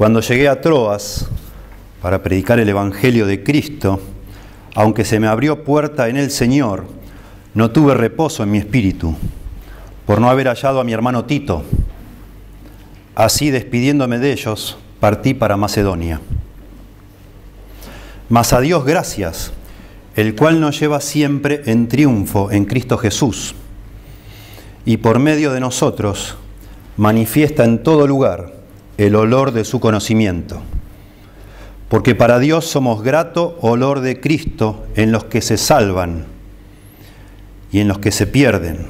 Cuando llegué a Troas para predicar el Evangelio de Cristo, aunque se me abrió puerta en el Señor, no tuve reposo en mi espíritu, por no haber hallado a mi hermano Tito. Así, despidiéndome de ellos, partí para Macedonia. Mas a Dios gracias, el cual nos lleva siempre en triunfo en Cristo Jesús, y por medio de nosotros manifiesta en todo lugar el olor de su conocimiento. Porque para Dios somos grato olor de Cristo en los que se salvan y en los que se pierden.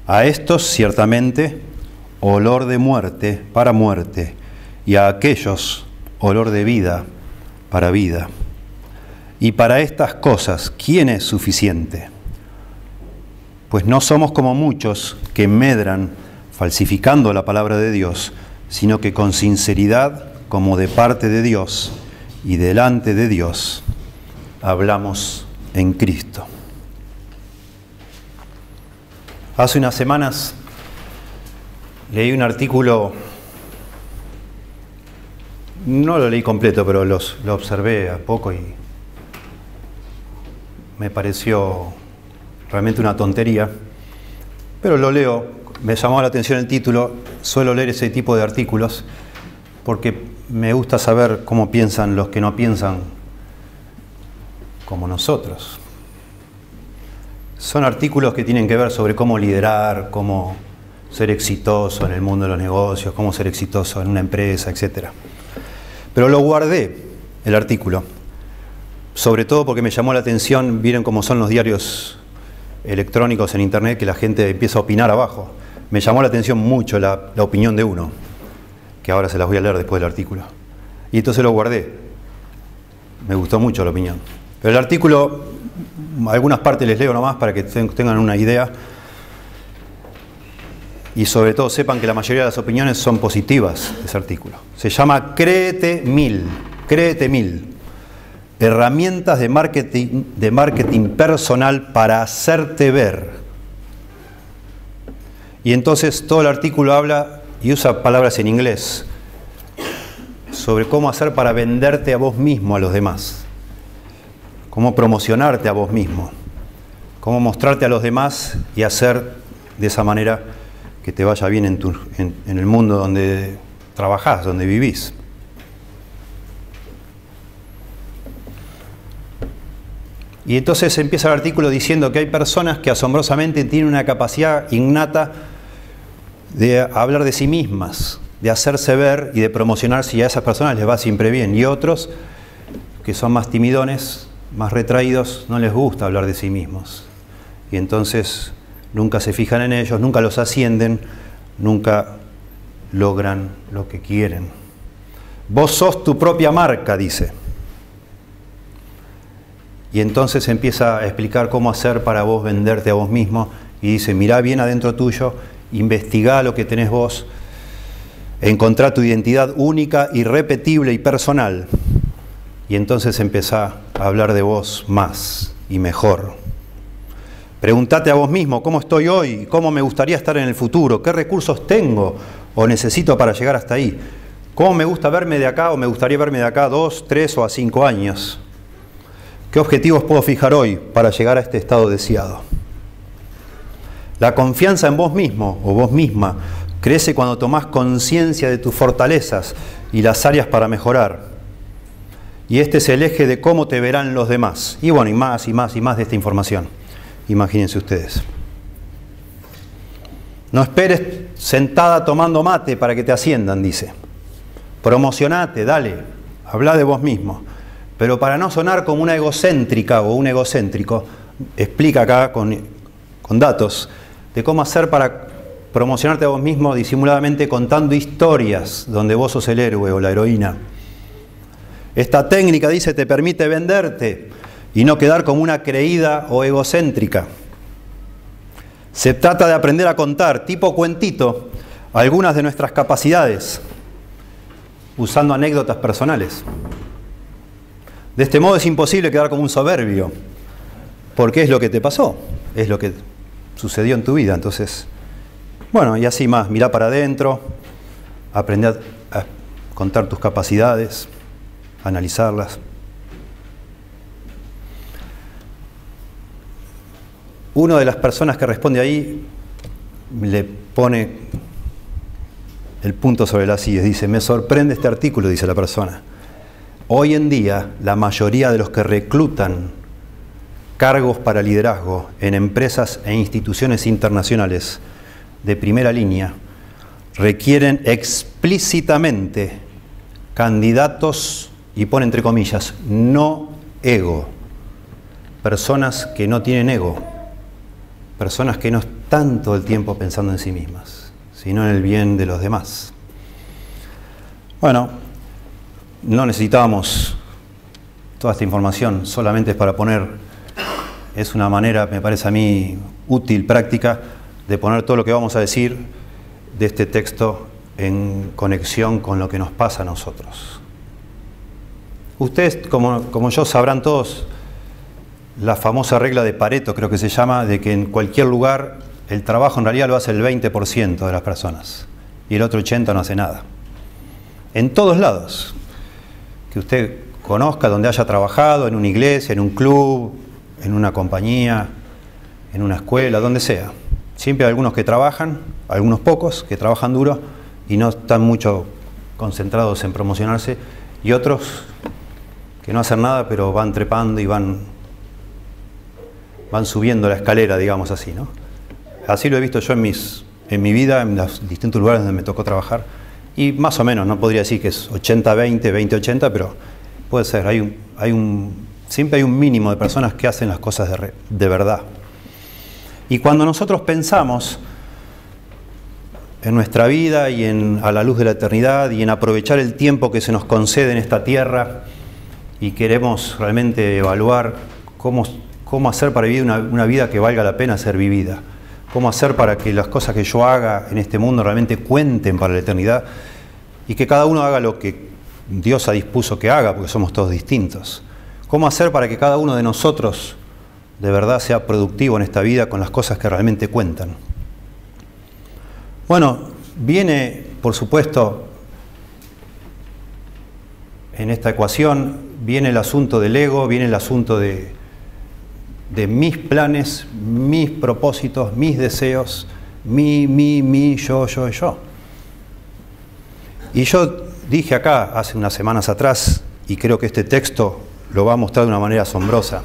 A estos ciertamente olor de muerte para muerte, y a aquellos olor de vida para vida. Y para estas cosas, ¿quién es suficiente? Pues no somos como muchos que medran falsificando la palabra de Dios, sino que con sinceridad, como de parte de Dios y delante de Dios, hablamos en Cristo. Hace unas semanas leí un artículo, no lo leí completo, pero lo observé a poco y me pareció realmente una tontería, pero lo leo, me llamó la atención el título. Suelo leer ese tipo de artículos porque me gusta saber cómo piensan los que no piensan como nosotros. Son artículos que tienen que ver sobre cómo liderar, cómo ser exitoso en el mundo de los negocios, cómo ser exitoso en una empresa, etc. Pero lo guardé, el artículo, sobre todo porque me llamó la atención. Vieron cómo son los diarios electrónicos en internet, que la gente empieza a opinar abajo. Me llamó la atención mucho la opinión de uno, que ahora se las voy a leer después del artículo. Y entonces lo guardé. Me gustó mucho la opinión. Pero el artículo, algunas partes les leo nomás para que tengan una idea. Y sobre todo sepan que la mayoría de las opiniones son positivas de ese artículo. Se llama Créete 1000. Créete 1000. Herramientas de marketing personal para hacerte ver. Y entonces todo el artículo habla y usa palabras en inglés sobre cómo hacer para venderte a vos mismo a los demás, cómo promocionarte a vos mismo, cómo mostrarte a los demás y hacer de esa manera que te vaya bien en el mundo donde trabajás, donde vivís. Y entonces empieza el artículo diciendo que hay personas que asombrosamente tienen una capacidad innata de hablar de sí mismas, de hacerse ver y de promocionarse, y a esas personas les va siempre bien. Y otros, que son más timidones, más retraídos, no les gusta hablar de sí mismos. Y entonces nunca se fijan en ellos, nunca los ascienden, nunca logran lo que quieren. Vos sos tu propia marca, dice. Y entonces empieza a explicar cómo hacer para vos venderte a vos mismo. Y dice, mirá bien adentro tuyo, investigá lo que tenés vos, encontrá tu identidad única, irrepetible y personal. Y entonces empezá a hablar de vos más y mejor. Preguntate a vos mismo, ¿cómo estoy hoy? ¿Cómo me gustaría estar en el futuro? ¿Qué recursos tengo o necesito para llegar hasta ahí? ¿Cómo me gusta verme de acá o me gustaría verme de acá a 2, 3 o a 5 años? ¿Qué objetivos puedo fijar hoy para llegar a este estado deseado? La confianza en vos mismo o vos misma crece cuando tomás conciencia de tus fortalezas y las áreas para mejorar. Y este es el eje de cómo te verán los demás. Y bueno, y más y más y más de esta información. Imagínense ustedes. No esperes sentada tomando mate para que te asciendan, dice. Promocionate, dale, habla de vos mismo. Pero para no sonar como una egocéntrica o un egocéntrico, explica acá con datos de cómo hacer para promocionarte a vos mismo disimuladamente, contando historias donde vos sos el héroe o la heroína. Esta técnica, dice, te permite venderte y no quedar como una creída o egocéntrica. Se trata de aprender a contar, tipo cuentito, algunas de nuestras capacidades, usando anécdotas personales. De este modo es imposible quedar como un soberbio, porque es lo que te pasó, es lo que sucedió en tu vida. Entonces, bueno, y así más, mirá para adentro, aprende a contar tus capacidades, analizarlas. Una de las personas que responde ahí le pone el punto sobre las sillas. Dice, me sorprende este artículo, dice la persona. Hoy en día, la mayoría de los que reclutan cargos para liderazgo en empresas e instituciones internacionales de primera línea requieren explícitamente candidatos, y pone entre comillas, no ego. Personas que no tienen ego. Personas que no están todo el tiempo pensando en sí mismas, sino en el bien de los demás. Bueno, no necesitábamos toda esta información, solamente es para poner, es una manera, me parece a mí, útil, práctica, de poner todo lo que vamos a decir de este texto en conexión con lo que nos pasa a nosotros. Ustedes, como yo, sabrán todos la famosa regla de Pareto, creo que se llama, de que en cualquier lugar el trabajo en realidad lo hace el 20% de las personas y el otro 80% no hace nada. En todos lados que usted conozca, donde haya trabajado, en una iglesia, en un club, en una compañía, en una escuela, donde sea. Siempre hay algunos que trabajan, algunos pocos que trabajan duro y no están mucho concentrados en promocionarse, y otros que no hacen nada pero van trepando y van subiendo la escalera, digamos así, ¿no? Así lo he visto yo en mi vida, en los distintos lugares donde me tocó trabajar, y más o menos, no podría decir que es 80-20, 20-80, pero puede ser, siempre hay un mínimo de personas que hacen las cosas de verdad. Y cuando nosotros pensamos en nuestra vida y a la luz de la eternidad y en aprovechar el tiempo que se nos concede en esta tierra, y queremos realmente evaluar cómo hacer para vivir una vida que valga la pena ser vivida, cómo hacer para que las cosas que yo haga en este mundo realmente cuenten para la eternidad, y que cada uno haga lo que Dios ha dispuesto que haga, porque somos todos distintos. Cómo hacer para que cada uno de nosotros de verdad sea productivo en esta vida con las cosas que realmente cuentan. Bueno, viene, por supuesto, en esta ecuación, viene el asunto del ego, viene el asunto de mis planes, mis propósitos, mis deseos, yo. Y yo dije acá hace unas semanas atrás, y creo que este texto lo va a mostrar de una manera asombrosa,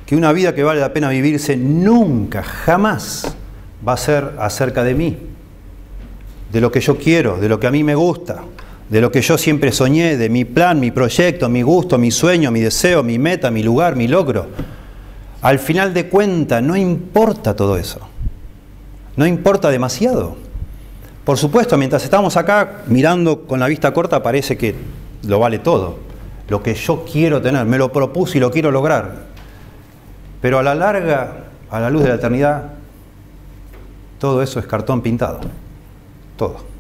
que una vida que vale la pena vivirse nunca, jamás va a ser acerca de mí, de lo que yo quiero, de lo que a mí me gusta, de lo que yo siempre soñé, de mi plan, mi proyecto, mi gusto, mi sueño, mi deseo, mi meta, mi lugar, mi logro. Al final de cuentas, no importa todo eso. No importa demasiado. Por supuesto, mientras estamos acá mirando con la vista corta, parece que lo vale todo. Lo que yo quiero tener, me lo propuse y lo quiero lograr. Pero a la larga, a la luz de la eternidad, todo eso es cartón pintado. Todo.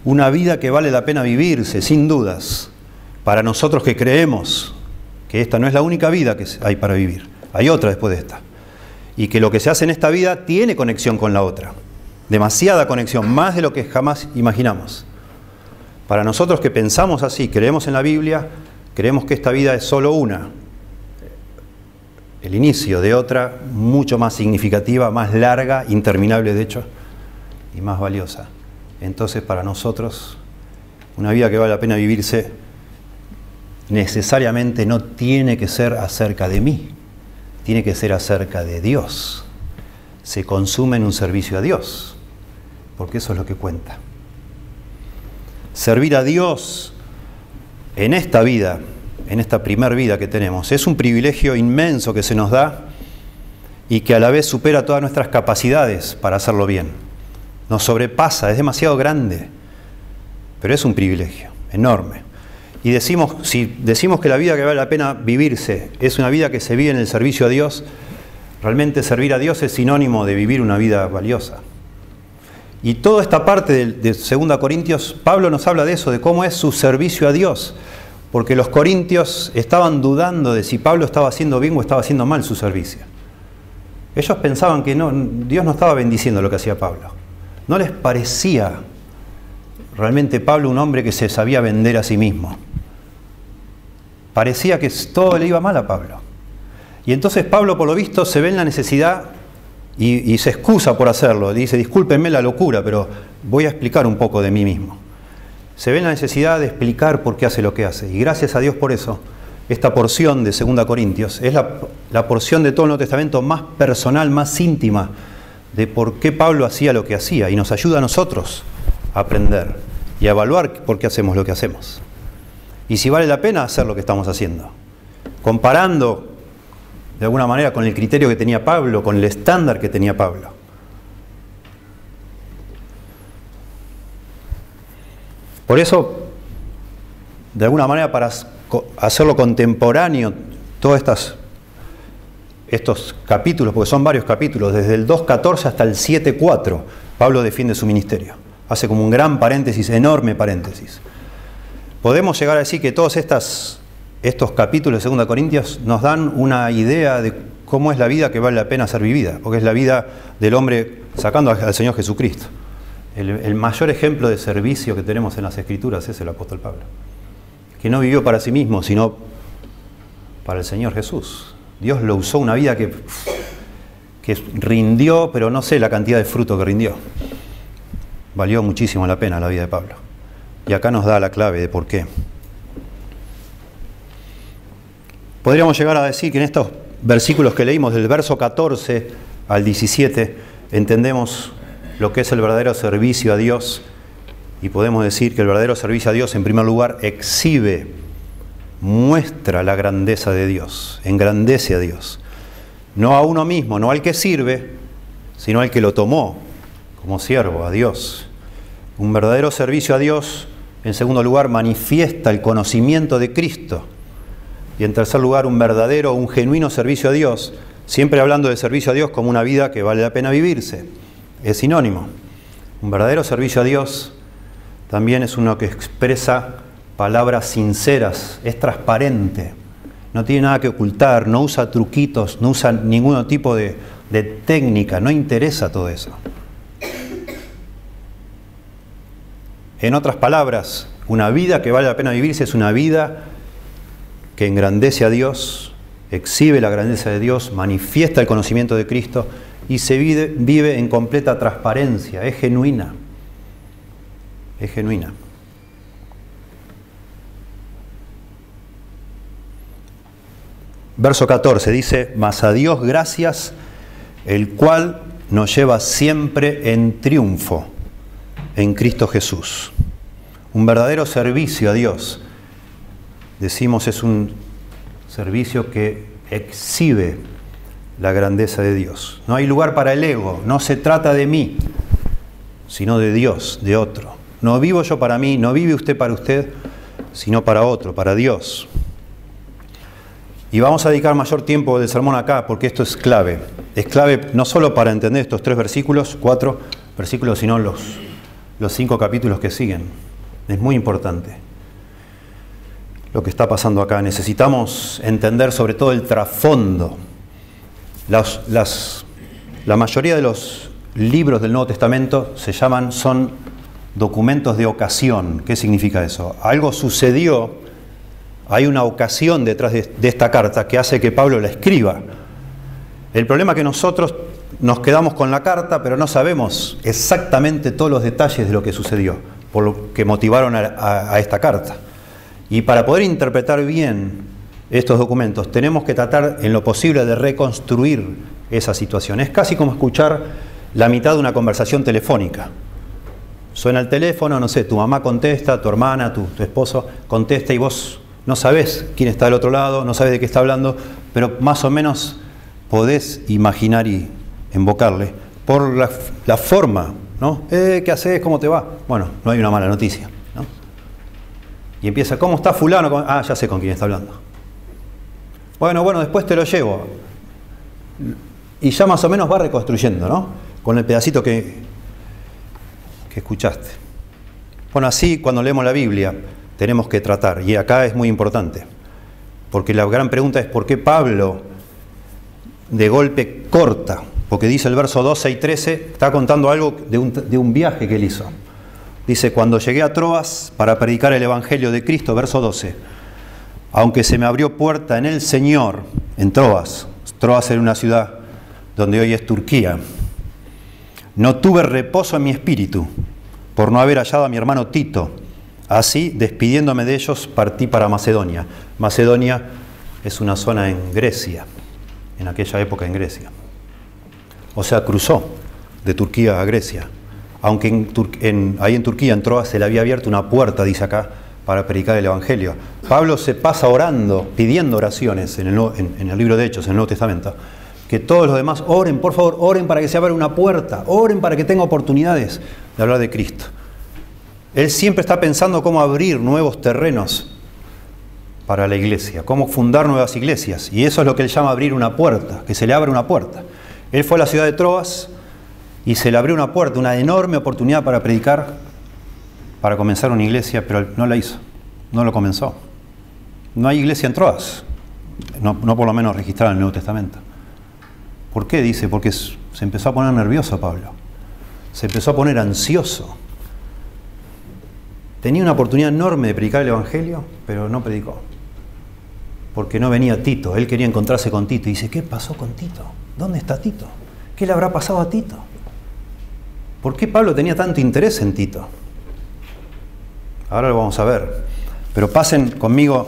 Una vida que vale la pena vivirse, sin dudas, para nosotros que creemos que esta no es la única vida que hay para vivir. Hay otra después de esta. Y que lo que se hace en esta vida tiene conexión con la otra. Demasiada conexión, más de lo que jamás imaginamos. Para nosotros que pensamos así, creemos en la Biblia, creemos que esta vida es solo una. El inicio de otra mucho más significativa, más larga, interminable de hecho, y más valiosa. Entonces, para nosotros, una vida que vale la pena vivirse necesariamente no tiene que ser acerca de mí, tiene que ser acerca de Dios. Se consume en un servicio a Dios, porque eso es lo que cuenta. Servir a Dios en esta vida, en esta primer vida que tenemos, es un privilegio inmenso que se nos da y que a la vez supera todas nuestras capacidades para hacerlo bien. Nos sobrepasa, es demasiado grande, pero es un privilegio enorme. Y si decimos que la vida que vale la pena vivirse es una vida que se vive en el servicio a Dios, realmente servir a Dios es sinónimo de vivir una vida valiosa. Y toda esta parte de 2 Corintios, Pablo nos habla de eso, de cómo es su servicio a Dios, porque los corintios estaban dudando de si Pablo estaba haciendo bien o estaba haciendo mal su servicio. Ellos pensaban que Dios no estaba bendiciendo lo que hacía Pablo. No les parecía realmente Pablo un hombre que se sabía vender a sí mismo. Parecía que todo le iba mal a Pablo. Y entonces Pablo, por lo visto, se ve en la necesidad y se excusa por hacerlo. Dice, discúlpenme la locura, pero voy a explicar un poco de mí mismo. Se ve en la necesidad de explicar por qué hace lo que hace. Y gracias a Dios por eso, esta porción de 2 Corintios es la porción de todo el Nuevo Testamento más personal, más íntima, de por qué Pablo hacía lo que hacía. Y nos ayuda a nosotros a aprender y a evaluar por qué hacemos lo que hacemos. Y si vale la pena hacer lo que estamos haciendo. Comparando de alguna manera con el criterio que tenía Pablo, con el estándar que tenía Pablo. Por eso, de alguna manera, para hacerlo contemporáneo, todos estos capítulos, porque son varios capítulos, desde el 2.14 hasta el 7.4, Pablo defiende su ministerio. Hace como un gran paréntesis, enorme paréntesis. Podemos llegar a decir que todos estos capítulos de 2 Corintios nos dan una idea de cómo es la vida que vale la pena ser vivida, porque es la vida del hombre sacando al Señor Jesucristo. El mayor ejemplo de servicio que tenemos en las Escrituras es el apóstol Pablo, que no vivió para sí mismo, sino para el Señor Jesús. Dios lo usó una vida que rindió, pero no sé la cantidad de fruto que rindió. Valió muchísimo la pena la vida de Pablo. Y acá nos da la clave de por qué. Podríamos llegar a decir que en estos versículos que leímos, del verso 14 al 17, entendemos lo que es el verdadero servicio a Dios, y podemos decir que el verdadero servicio a Dios, en primer lugar, exhibe, muestra la grandeza de Dios, engrandece a Dios. No a uno mismo, no al que sirve, sino al que lo tomó como siervo, a Dios. Un verdadero servicio a Dios, en segundo lugar, manifiesta el conocimiento de Cristo. Y en tercer lugar, un verdadero, un genuino servicio a Dios, siempre hablando de servicio a Dios como una vida que vale la pena vivirse. Es sinónimo. Un verdadero servicio a Dios también es uno que expresa palabras sinceras, es transparente, no tiene nada que ocultar, no usa truquitos, no usa ningún tipo de técnica, no interesa todo eso. En otras palabras, una vida que vale la pena vivirse es una vida que engrandece a Dios, exhibe la grandeza de Dios, manifiesta el conocimiento de Cristo y se vive en completa transparencia, es genuina. Es genuina. Verso 14 dice, mas a Dios gracias, el cual nos lleva siempre en triunfo en Cristo Jesús. Un verdadero servicio a Dios, decimos, es un servicio que exhibe la grandeza de Dios. No hay lugar para el ego, no se trata de mí, sino de Dios, de otro. No vivo yo para mí, no vive usted para usted, sino para otro, para Dios. Y vamos a dedicar mayor tiempo del sermón acá, porque esto es clave. Es clave no solo para entender estos 4 versículos, sino los 5 capítulos que siguen. Es muy importante lo que está pasando acá. Necesitamos entender sobre todo el trasfondo. La mayoría de los libros del Nuevo Testamento son documentos de ocasión. ¿Qué significa eso? Algo sucedió, hay una ocasión detrás de esta carta que hace que Pablo la escriba. El problema es que nosotros nos quedamos con la carta, pero no sabemos exactamente todos los detalles de lo que sucedió, por lo que motivaron a esta carta. Y para poder interpretar bien estos documentos, tenemos que tratar en lo posible de reconstruir esa situación. Es casi como escuchar la mitad de una conversación telefónica. Suena el teléfono, no sé, tu mamá contesta, tu hermana, tu esposo contesta y vos no sabés quién está del otro lado, no sabés de qué está hablando, pero más o menos podés imaginar y invocarle por la forma, ¿no? ¿Qué haces? ¿Cómo te va? Bueno, no hay una mala noticia, ¿no? Y empieza, ¿cómo está fulano? Ah, ya sé con quién está hablando. Bueno, después te lo llevo. Y ya más o menos va reconstruyendo, ¿no? Con el pedacito que escuchaste. Bueno, así cuando leemos la Biblia tenemos que tratar, y acá es muy importante, porque la gran pregunta es ¿por qué Pablo de golpe corta? Porque dice el verso 12 y 13, está contando algo de un viaje que él hizo. Dice, cuando llegué a Troas para predicar el Evangelio de Cristo, verso 12, aunque se me abrió puerta en el Señor, en Troas. Troas era una ciudad donde hoy es Turquía. No tuve reposo en mi espíritu por no haber hallado a mi hermano Tito. Así, despidiéndome de ellos, partí para Macedonia. Macedonia es una zona en Grecia, en aquella época en Grecia. O sea, cruzó de Turquía a Grecia. Aunque ahí en Turquía, en Troas, se le había abierto una puerta, dice acá, para predicar el Evangelio. Pablo se pasa orando, pidiendo oraciones en el libro de Hechos, en el Nuevo Testamento, que todos los demás oren, por favor, oren para que se abra una puerta, oren para que tenga oportunidades de hablar de Cristo. Él siempre está pensando cómo abrir nuevos terrenos para la iglesia, cómo fundar nuevas iglesias, y eso es lo que él llama abrir una puerta, que se le abra una puerta. Él fue a la ciudad de Troas y se le abrió una puerta, una enorme oportunidad para predicar, para comenzar una iglesia, pero no la hizo, no lo comenzó. No hay iglesia en Troas, no por lo menos registrada en el Nuevo Testamento. ¿Por qué? Dice, porque se empezó a poner nervioso Pablo, se empezó a poner ansioso. Tenía una oportunidad enorme de predicar el Evangelio, pero no predicó, porque no venía Tito. Él quería encontrarse con Tito, y dice, ¿qué pasó con Tito? ¿Dónde está Tito? ¿Qué le habrá pasado a Tito? ¿Por qué Pablo tenía tanto interés en Tito? Ahora lo vamos a ver. Pero pasen conmigo,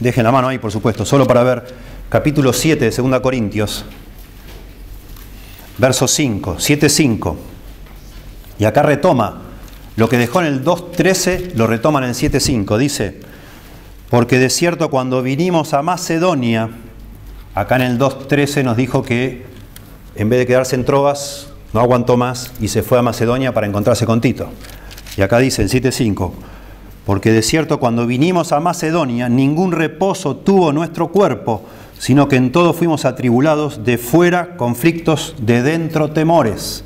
dejen la mano ahí por supuesto, solo para ver capítulo 7 de 2 Corintios, verso 5, 7:5. Y acá retoma lo que dejó en el 2:13, lo retoma en el 7:5. Dice, porque de cierto cuando vinimos a Macedonia, acá en el 2:13 nos dijo que en vez de quedarse en Troas, no aguantó más y se fue a Macedonia para encontrarse con Tito. Y acá dice en 7:5, porque de cierto cuando vinimos a Macedonia, ningún reposo tuvo nuestro cuerpo, sino que en todo fuimos atribulados, de fuera conflictos, de dentro temores.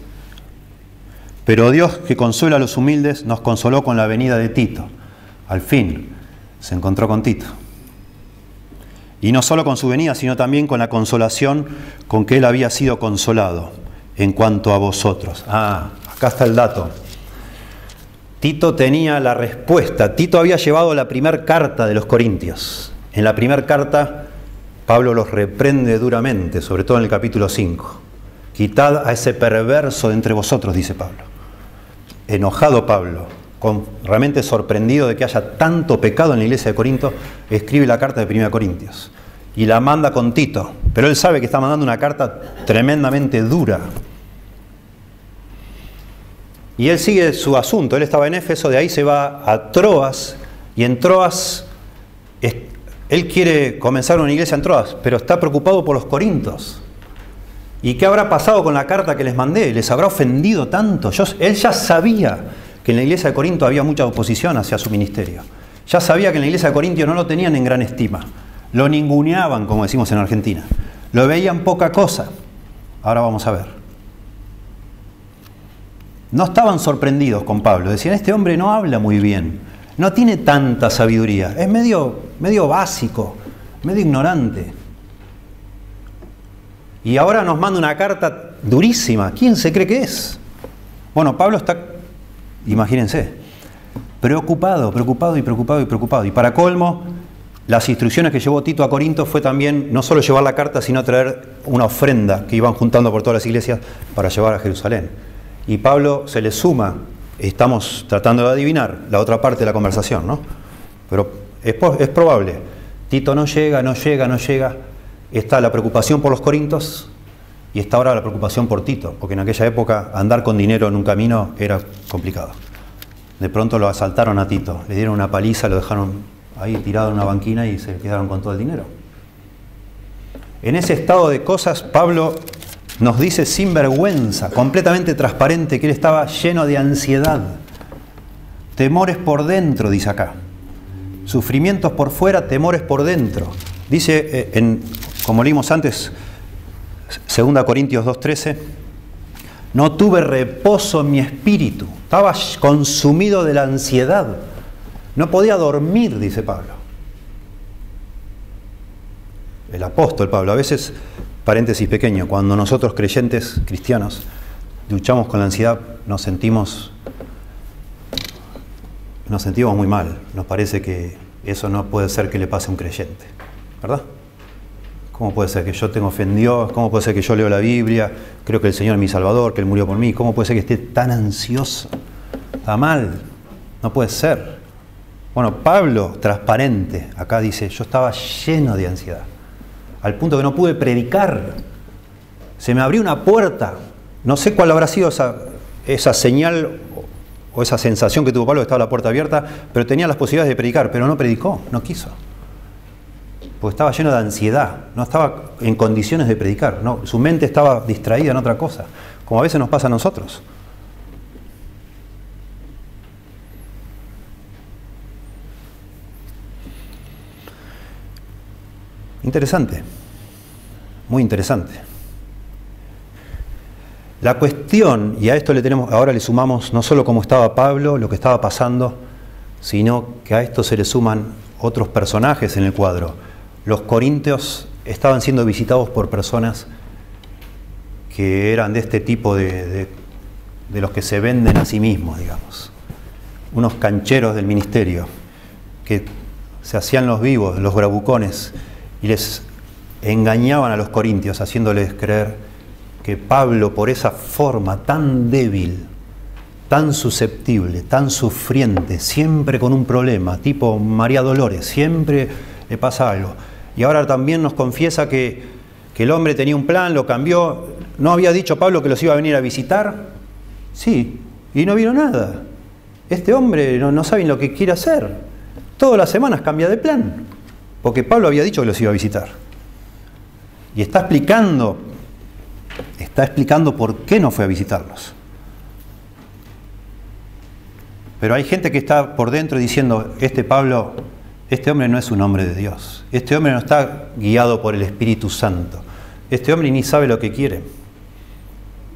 Pero Dios, que consuela a los humildes, nos consoló con la venida de Tito. Al fin se encontró con Tito. Y no solo con su venida, sino también con la consolación con que él había sido consolado en cuanto a vosotros. Acá está el dato. Tito tenía la respuesta. Tito había llevado la primera carta de los Corintios. En la primera carta, Pablo los reprende duramente, sobre todo en el capítulo 5. Quitad a ese perverso de entre vosotros, dice Pablo. Enojado Pablo, realmente sorprendido de que haya tanto pecado en la iglesia de Corinto, escribe la carta de 1 Corintios y la manda con Tito. Pero él sabe que está mandando una carta tremendamente dura. Y él sigue su asunto. Él estaba en Éfeso, de ahí se va a Troas, y en Troas él quiere comenzar una iglesia en Troas, pero está preocupado por los corintos. ¿Y qué habrá pasado con la carta que les mandé? ¿Les habrá ofendido tanto? Él ya sabía que en la iglesia de Corinto había mucha oposición hacia su ministerio. Ya sabía que en la iglesia de Corinto no lo tenían en gran estima. Lo ninguneaban, como decimos en Argentina. Lo veían poca cosa. Ahora vamos a ver. No estaban sorprendidos con Pablo. Decían, este hombre no habla muy bien. No tiene tanta sabiduría. Es medio básico, medio ignorante. Y ahora nos manda una carta durísima. ¿Quién se cree que es? Bueno, Pablo está, imagínense, preocupado. Y para colmo, las instrucciones que llevó Tito a Corinto fue también no solo llevar la carta, sino traer una ofrenda que iban juntando por todas las iglesias para llevar a Jerusalén. Y Pablo se le suma, estamos tratando de adivinar la otra parte de la conversación, ¿no? Pero es probable. Tito no llega. Está la preocupación por los corintos y está ahora la preocupación por Tito, porque en aquella época andar con dinero en un camino era complicado. De pronto lo asaltaron a Tito, le dieron una paliza, lo dejaron ahí tirado en una banquina y se quedaron con todo el dinero. En ese estado de cosas, Pablo nos dice sin vergüenza, completamente transparente, que él estaba lleno de ansiedad, temores por dentro, dice acá. Sufrimientos por fuera, temores por dentro. Dice, como leímos antes, 2 Corintios 2:13, no tuve reposo en mi espíritu, estaba consumido de la ansiedad, no podía dormir, dice Pablo. El apóstol Pablo. A veces, paréntesis pequeño, cuando nosotros creyentes, cristianos, luchamos con la ansiedad, nos sentimos nos sentimos muy mal. Nos parece que eso no puede ser que le pase a un creyente, ¿verdad? ¿Cómo puede ser que yo tengo fe en Dios? ¿Cómo puede ser que yo leo la Biblia? Creo que el Señor es mi Salvador, que Él murió por mí. ¿Cómo puede ser que esté tan ansioso? Está mal. No puede ser. Bueno, Pablo, transparente, acá dice, yo estaba lleno de ansiedad, al punto que no pude predicar. Se me abrió una puerta. No sé cuál habrá sido esa señal o esa sensación que tuvo Pablo, que estaba la puerta abierta, pero tenía las posibilidades de predicar, pero no predicó, no quiso. Porque estaba lleno de ansiedad, no estaba en condiciones de predicar, no, su mente estaba distraída en otra cosa, como a veces nos pasa a nosotros. Interesante, muy interesante. La cuestión, y a esto ahora le sumamos no solo cómo estaba Pablo, lo que estaba pasando, sino que a esto se le suman otros personajes en el cuadro. Los corintios estaban siendo visitados por personas que eran de este tipo de los que se venden a sí mismos, digamos. Unos cancheros del ministerio que se hacían los vivos, los bravucones, y les engañaban a los corintios haciéndoles creer que Pablo, por esa forma tan débil, tan susceptible, tan sufriente, siempre con un problema, tipo María Dolores, siempre le pasa algo. Y ahora también nos confiesa que el hombre tenía un plan, lo cambió. ¿No había dicho Pablo que los iba a venir a visitar? Sí, y no vieron nada. Este hombre no sabe lo que quiere hacer. Todas las semanas cambia de plan, porque Pablo había dicho que los iba a visitar. Y está explicando por qué no fue a visitarlos. Pero hay gente que está por dentro diciendo, Pablo, este hombre no es un hombre de Dios. Este hombre no está guiado por el Espíritu Santo. Este hombre ni sabe lo que quiere.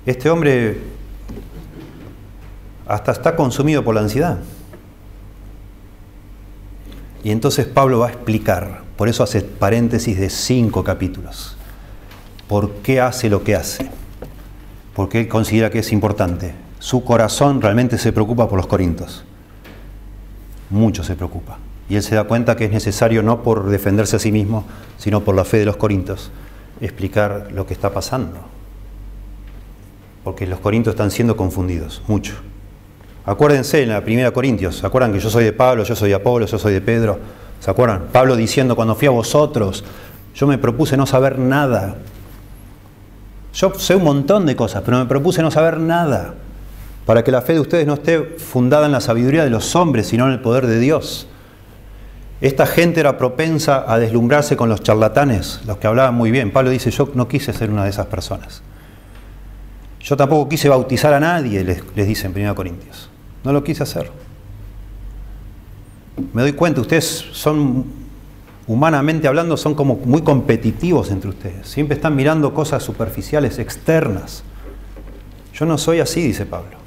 Este hombre hasta está consumido por la ansiedad. Y entonces Pablo va a explicar, por eso hace paréntesis de 5 capítulos, por qué hace lo que hace. Porque él considera que es importante. Su corazón realmente se preocupa por los corintios. Mucho se preocupa. Y él se da cuenta que es necesario, no por defenderse a sí mismo, sino por la fe de los corintios, explicar lo que está pasando. Porque los corintios están siendo confundidos, mucho. Acuérdense en la 1 Corintios, ¿se acuerdan que yo soy de Pablo, yo soy de Apolo, yo soy de Pedro? ¿Se acuerdan? Pablo diciendo, cuando fui a vosotros, yo me propuse no saber nada. Yo sé un montón de cosas, pero me propuse no saber nada, para que la fe de ustedes no esté fundada en la sabiduría de los hombres, sino en el poder de Dios. Esta gente era propensa a deslumbrarse con los charlatanes, los que hablaban muy bien. Pablo dice, yo no quise ser una de esas personas. Yo tampoco quise bautizar a nadie, les dice en 1 Corintios. No lo quise hacer. Me doy cuenta, ustedes son, humanamente hablando, son como muy competitivos entre ustedes. Siempre están mirando cosas superficiales, externas. Yo no soy así, dice Pablo.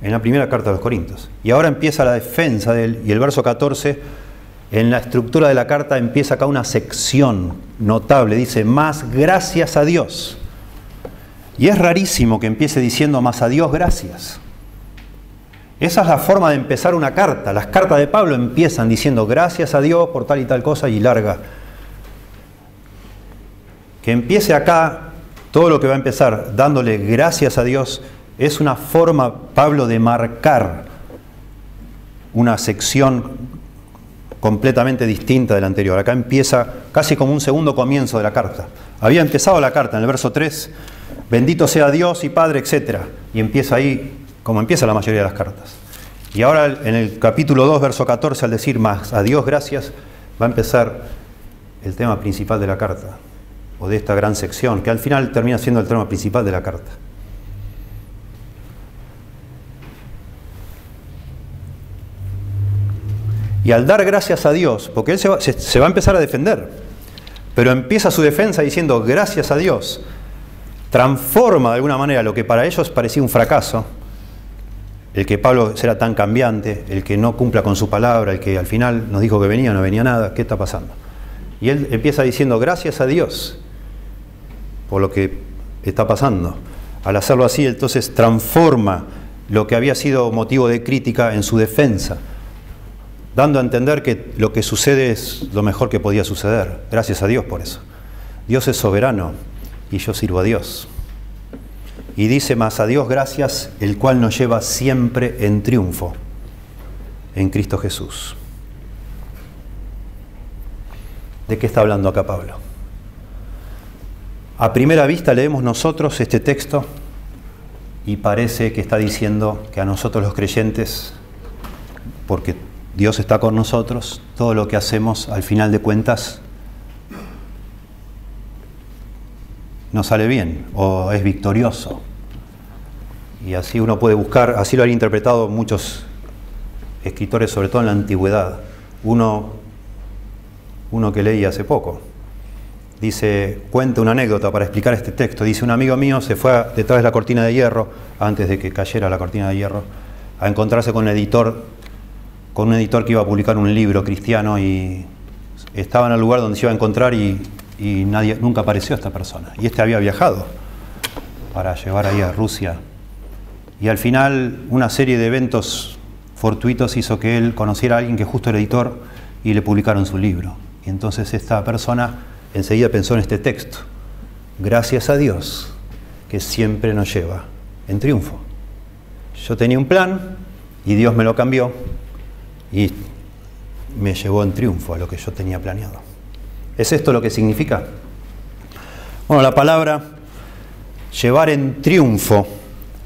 En la primera carta a los Corintios. Y ahora empieza la defensa de él, y el verso 14, en la estructura de la carta empieza acá una sección notable, dice, más gracias a Dios. Y es rarísimo que empiece diciendo más a Dios gracias. Esa es la forma de empezar una carta. Las cartas de Pablo empiezan diciendo gracias a Dios por tal y tal cosa y larga. Que empiece acá todo lo que va a empezar dándole gracias a Dios es una forma, Pablo, de marcar una sección completamente distinta de la anterior. Acá empieza casi como un segundo comienzo de la carta. Había empezado la carta en el verso 3, bendito sea Dios y Padre, etc. Y empieza ahí como empieza la mayoría de las cartas. Y ahora en el capítulo 2, verso 14, al decir más a Dios gracias, va a empezar el tema principal de la carta, o de esta gran sección, que al final termina siendo el tema principal de la carta. Y al dar gracias a Dios, porque él se va a empezar a defender, pero empieza su defensa diciendo gracias a Dios, transforma de alguna manera lo que para ellos parecía un fracaso, el que Pablo será tan cambiante, el que no cumpla con su palabra, el que al final nos dijo que venía, no venía nada, ¿qué está pasando? Y él empieza diciendo gracias a Dios por lo que está pasando. Al hacerlo así, entonces transforma lo que había sido motivo de crítica en su defensa, dando a entender que lo que sucede es lo mejor que podía suceder. Gracias a Dios por eso. Dios es soberano y yo sirvo a Dios. Y dice más: a Dios gracias, el cual nos lleva siempre en triunfo en Cristo Jesús. ¿De qué está hablando acá Pablo? A primera vista leemos nosotros este texto y parece que está diciendo que a nosotros los creyentes, porque Dios está con nosotros, todo lo que hacemos al final de cuentas nos sale bien o es victorioso. Y así uno puede buscar, así lo han interpretado muchos escritores, sobre todo en la antigüedad. Uno que leí hace poco, cuenta una anécdota para explicar este texto. Dice: un amigo mío se fue detrás de la cortina de hierro, antes de que cayera la cortina de hierro, a encontrarse con un editor que iba a publicar un libro cristiano, y estaba en el lugar donde se iba a encontrar y nunca apareció esta persona. Y este había viajado para llevar ahí a Rusia. Y al final una serie de eventos fortuitos hizo que él conociera a alguien que justo era editor y le publicaron su libro. Y entonces esta persona enseguida pensó en este texto: gracias a Dios que siempre nos lleva en triunfo. Yo tenía un plan y Dios me lo cambió y me llevó en triunfo a lo que yo tenía planeado. ¿Es esto lo que significa? Bueno, la palabra llevar en triunfo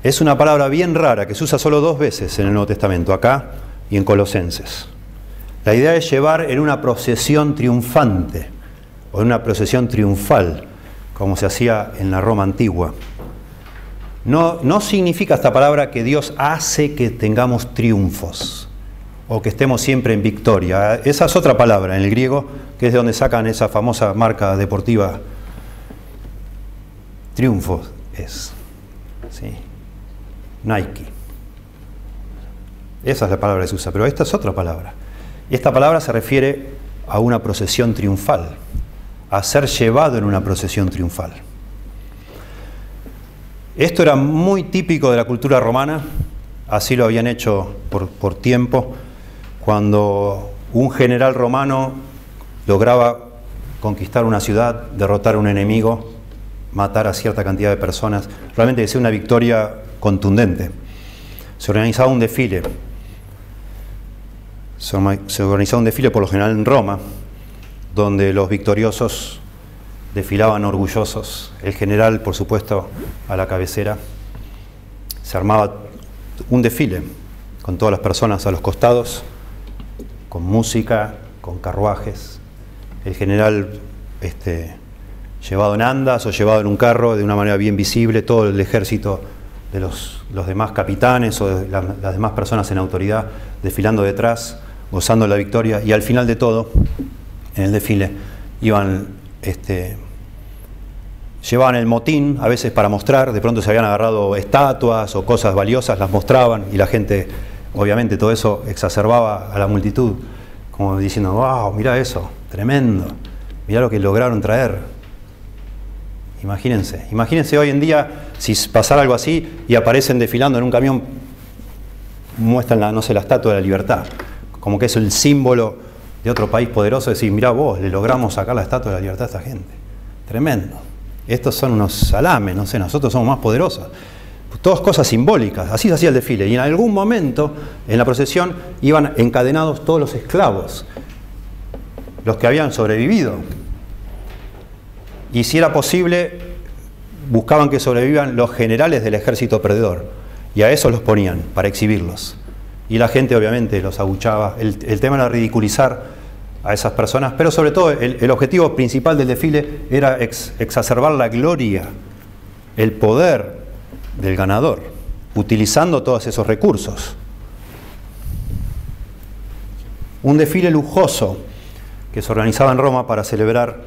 es una palabra bien rara que se usa solo 2 veces en el Nuevo Testamento, acá y en Colosenses. La idea es llevar en una procesión triunfante o en una procesión triunfal, como se hacía en la Roma antigua. No significa esta palabra que Dios hace que tengamos triunfos o que estemos siempre en victoria. Esa es otra palabra en el griego, que es de donde sacan esa famosa marca deportiva. Triunfo es, ¿sí? Nike. Esa es la palabra que se usa, pero esta es otra palabra. Esta palabra se refiere a una procesión triunfal, a ser llevado en una procesión triunfal. Esto era muy típico de la cultura romana, así lo habían hecho por tiempo. Cuando un general romano lograba conquistar una ciudad, derrotar a un enemigo, matar a cierta cantidad de personas, realmente decía una victoria contundente. Se organizaba un desfile. Se organizaba un desfile por lo general en Roma, donde los victoriosos desfilaban orgullosos, el general, por supuesto, a la cabecera. Se armaba un desfile con todas las personas a los costados, con música, con carruajes. El general llevado en andas o llevado en un carro de una manera bien visible, todo el ejército de los demás capitanes o de las demás personas en autoridad desfilando detrás, gozando la victoria. Y al final de todo, en el desfile, llevaban el motín, a veces para mostrar. De pronto se habían agarrado estatuas o cosas valiosas, las mostraban, y la gente, obviamente todo eso exacerbaba a la multitud, como diciendo: wow, mirá eso, tremendo, mirá lo que lograron traer. Imagínense hoy en día si pasara algo así y aparecen desfilando en un camión, muestran la Estatua de la Libertad, como que es el símbolo de otro país poderoso, decir: mirá vos, le logramos sacar la Estatua de la Libertad a esta gente. Tremendo. Estos son unos salames, no sé, nosotros somos más poderosos. Todas cosas simbólicas, así se hacía el desfile. Y en algún momento, en la procesión, iban encadenados todos los esclavos, los que habían sobrevivido. Y si era posible, buscaban que sobrevivan los generales del ejército perdedor. Y a esos los ponían, para exhibirlos. Y la gente obviamente los abuchaba. El tema era ridiculizar a esas personas, pero sobre todo el objetivo principal del desfile era exacerbar la gloria, el poder del ganador, utilizando todos esos recursos. Un desfile lujoso que se organizaba en Roma para celebrar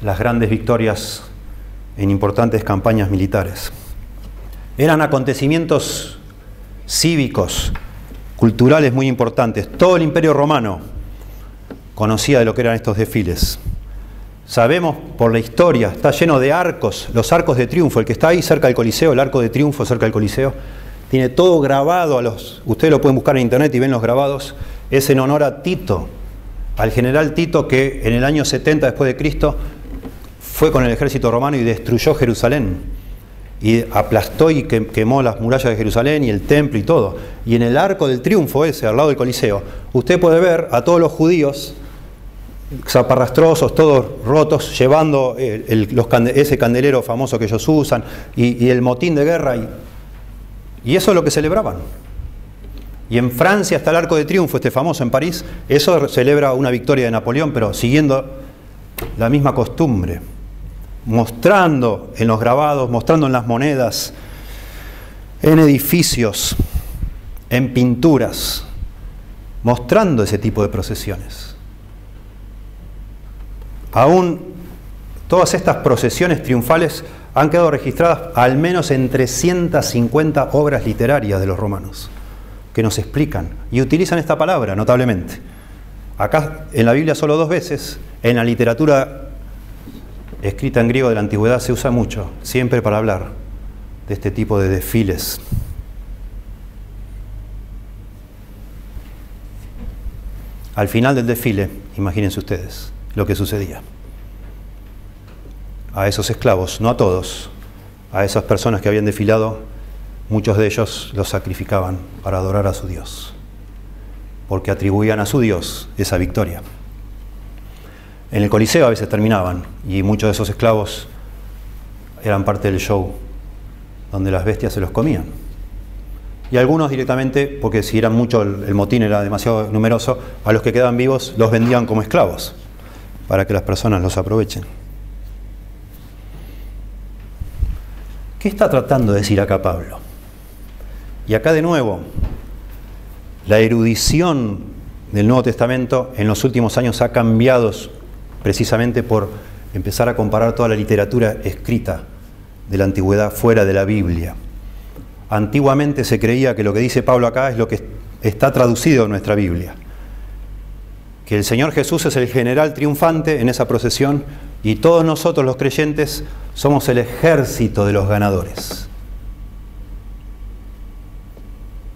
las grandes victorias en importantes campañas militares. Eran acontecimientos cívicos, culturales muy importantes. Todo el Imperio Romano conocía de lo que eran estos desfiles. Sabemos por la historia, está lleno de arcos, los arcos de triunfo. El que está ahí cerca del Coliseo, el arco de triunfo cerca del Coliseo, tiene todo grabado, ustedes lo pueden buscar en internet y ven los grabados, es en honor a Tito, al general Tito, que en el año 70 después de Cristo fue con el ejército romano y destruyó Jerusalén. Y aplastó y quemó las murallas de Jerusalén y el templo y todo. Y en el arco del triunfo ese, al lado del Coliseo, usted puede ver a todos los judíos zaparrastrosos, todos rotos, llevando ese candelero famoso que ellos usan y el motín de guerra. Y eso es lo que celebraban. Y en Francia está el Arco de Triunfo, este famoso en París, eso celebra una victoria de Napoleón, pero siguiendo la misma costumbre. Mostrando en los grabados, mostrando en las monedas, en edificios, en pinturas, mostrando ese tipo de procesiones. Aún todas estas procesiones triunfales han quedado registradas al menos en 350 obras literarias de los romanos, que nos explican y utilizan esta palabra notablemente. Acá en la Biblia solo 2 veces, en la literatura escrita en griego de la antigüedad se usa mucho, siempre para hablar de este tipo de desfiles. Al final del desfile, imagínense ustedes lo que sucedía. A esos esclavos, no a todos, a esas personas que habían desfilado, muchos de ellos los sacrificaban para adorar a su Dios, porque atribuían a su Dios esa victoria. En el Coliseo a veces terminaban, y muchos de esos esclavos eran parte del show, donde las bestias se los comían. Y algunos directamente, porque si eran mucho, el motín era demasiado numeroso, a los que quedaban vivos los vendían como esclavos, para que las personas los aprovechen. ¿Qué está tratando de decir acá Pablo? Y acá de nuevo, la erudición del Nuevo Testamento en los últimos años ha cambiado precisamente por empezar a comparar toda la literatura escrita de la antigüedad fuera de la Biblia. Antiguamente se creía que lo que dice Pablo acá es lo que está traducido en nuestra Biblia, que el Señor Jesús es el general triunfante en esa procesión y todos nosotros los creyentes somos el ejército de los ganadores.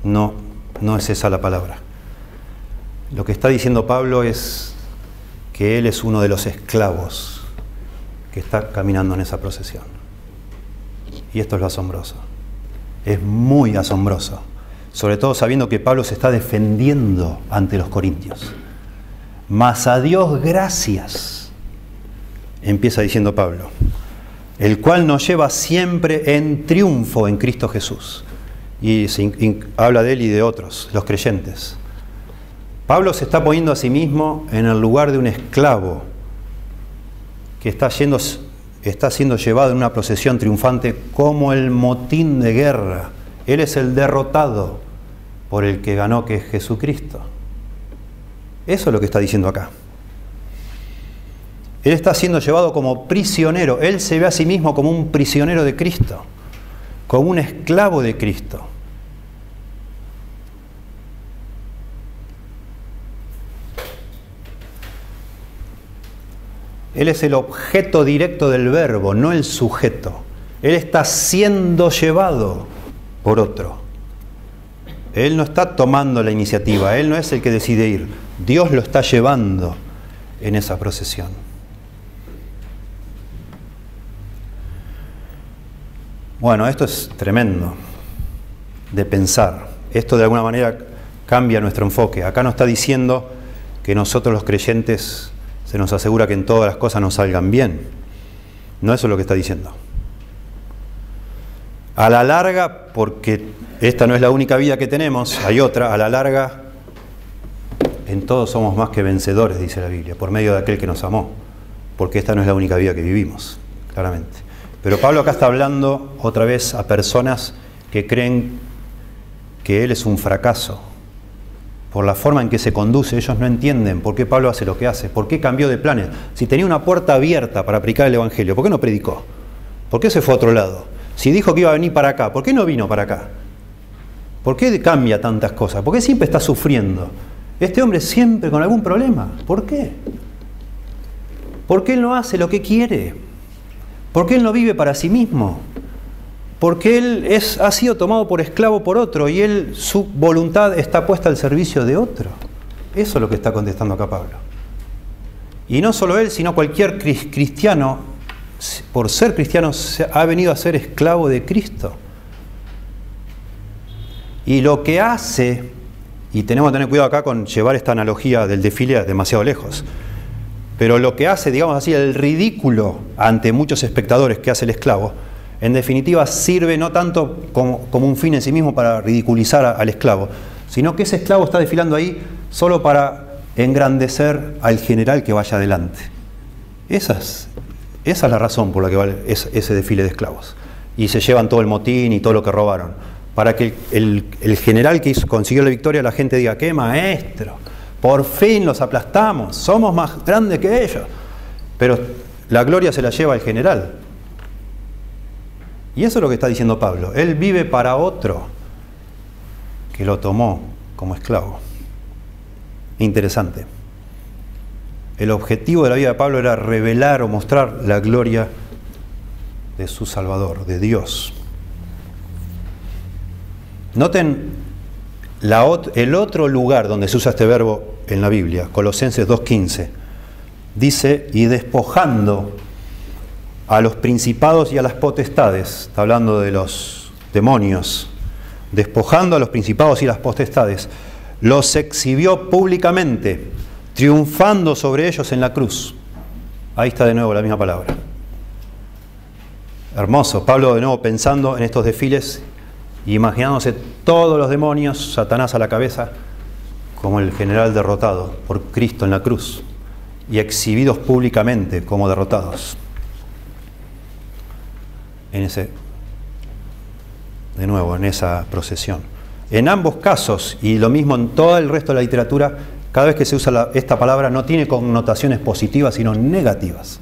No es esa la palabra. Lo que está diciendo Pablo es que él es uno de los esclavos que está caminando en esa procesión. Y esto es lo asombroso. Es muy asombroso. Sobre todo sabiendo que Pablo se está defendiendo ante los corintios. Mas a Dios gracias, empieza diciendo Pablo, el cual nos lleva siempre en triunfo en Cristo Jesús. Y habla de él y de otros, los creyentes. Pablo se está poniendo a sí mismo en el lugar de un esclavo que está siendo llevado en una procesión triunfante como el motín de guerra. Él es el derrotado por el que ganó, que es Jesucristo. Eso es lo que está diciendo acá. Él está siendo llevado como prisionero. Él se ve a sí mismo como un prisionero de Cristo, como un esclavo de Cristo. Él es el objeto directo del verbo, no el sujeto. Él está siendo llevado por otro. Él no está tomando la iniciativa, él no es el que decide ir. Dios lo está llevando en esa procesión. Bueno, esto es tremendo de pensar. Esto de alguna manera cambia nuestro enfoque. Acá no está diciendo que nosotros los creyentes se nos asegura que en todas las cosas nos salgan bien. No, eso es lo que está diciendo. A la larga, porque esta no es la única vida que tenemos, hay otra, a la larga, en todos somos más que vencedores, dice la Biblia, por medio de aquel que nos amó, porque esta no es la única vida que vivimos, claramente. Pero Pablo acá está hablando otra vez a personas que creen que él es un fracaso. Por la forma en que se conduce, ellos no entienden por qué Pablo hace lo que hace, por qué cambió de planes. Si tenía una puerta abierta para predicar el Evangelio, ¿por qué no predicó? ¿Por qué se fue a otro lado? Si dijo que iba a venir para acá, ¿por qué no vino para acá? ¿Por qué cambia tantas cosas? ¿Por qué siempre está sufriendo? Este hombre siempre con algún problema. ¿Por qué? ¿Por qué él no hace lo que quiere? ¿Por qué él no vive para sí mismo? Porque él ha sido tomado por esclavo por otro y su voluntad está puesta al servicio de otro. Eso es lo que está contestando acá Pablo. Y no solo él, sino cualquier cristiano, por ser cristiano, ha venido a ser esclavo de Cristo. Y lo que hace, y tenemos que tener cuidado acá con llevar esta analogía del desfile demasiado lejos, pero lo que hace, digamos así, el ridículo ante muchos espectadores que hace el esclavo, en definitiva sirve no tanto como un fin en sí mismo para ridiculizar al esclavo, sino que ese esclavo está desfilando ahí solo para engrandecer al general que vaya adelante. Esa es la razón por la que vale ese desfile de esclavos. Y se llevan todo el motín y todo lo que robaron. Para que el general que consiguió la victoria, la gente diga: ¡qué maestro! Por fin los aplastamos, somos más grandes que ellos. Pero la gloria se la lleva el general. Y eso es lo que está diciendo Pablo. Él vive para otro que lo tomó como esclavo. Interesante. El objetivo de la vida de Pablo era revelar o mostrar la gloria de su Salvador, de Dios. Noten el otro lugar donde se usa este verbo en la Biblia, Colosenses 2:15. Dice: y despojando a los principados y a las potestades, está hablando de los demonios, despojando a los principados y las potestades, los exhibió públicamente, triunfando sobre ellos en la cruz. Ahí está de nuevo la misma palabra. Hermoso. Pablo de nuevo pensando en estos desfiles, imaginándose todos los demonios, Satanás a la cabeza, como el general derrotado por Cristo en la cruz, y exhibidos públicamente como derrotados. De nuevo, en esa procesión. En ambos casos, y lo mismo en todo el resto de la literatura, cada vez que se usa esta palabra no tiene connotaciones positivas, sino negativas.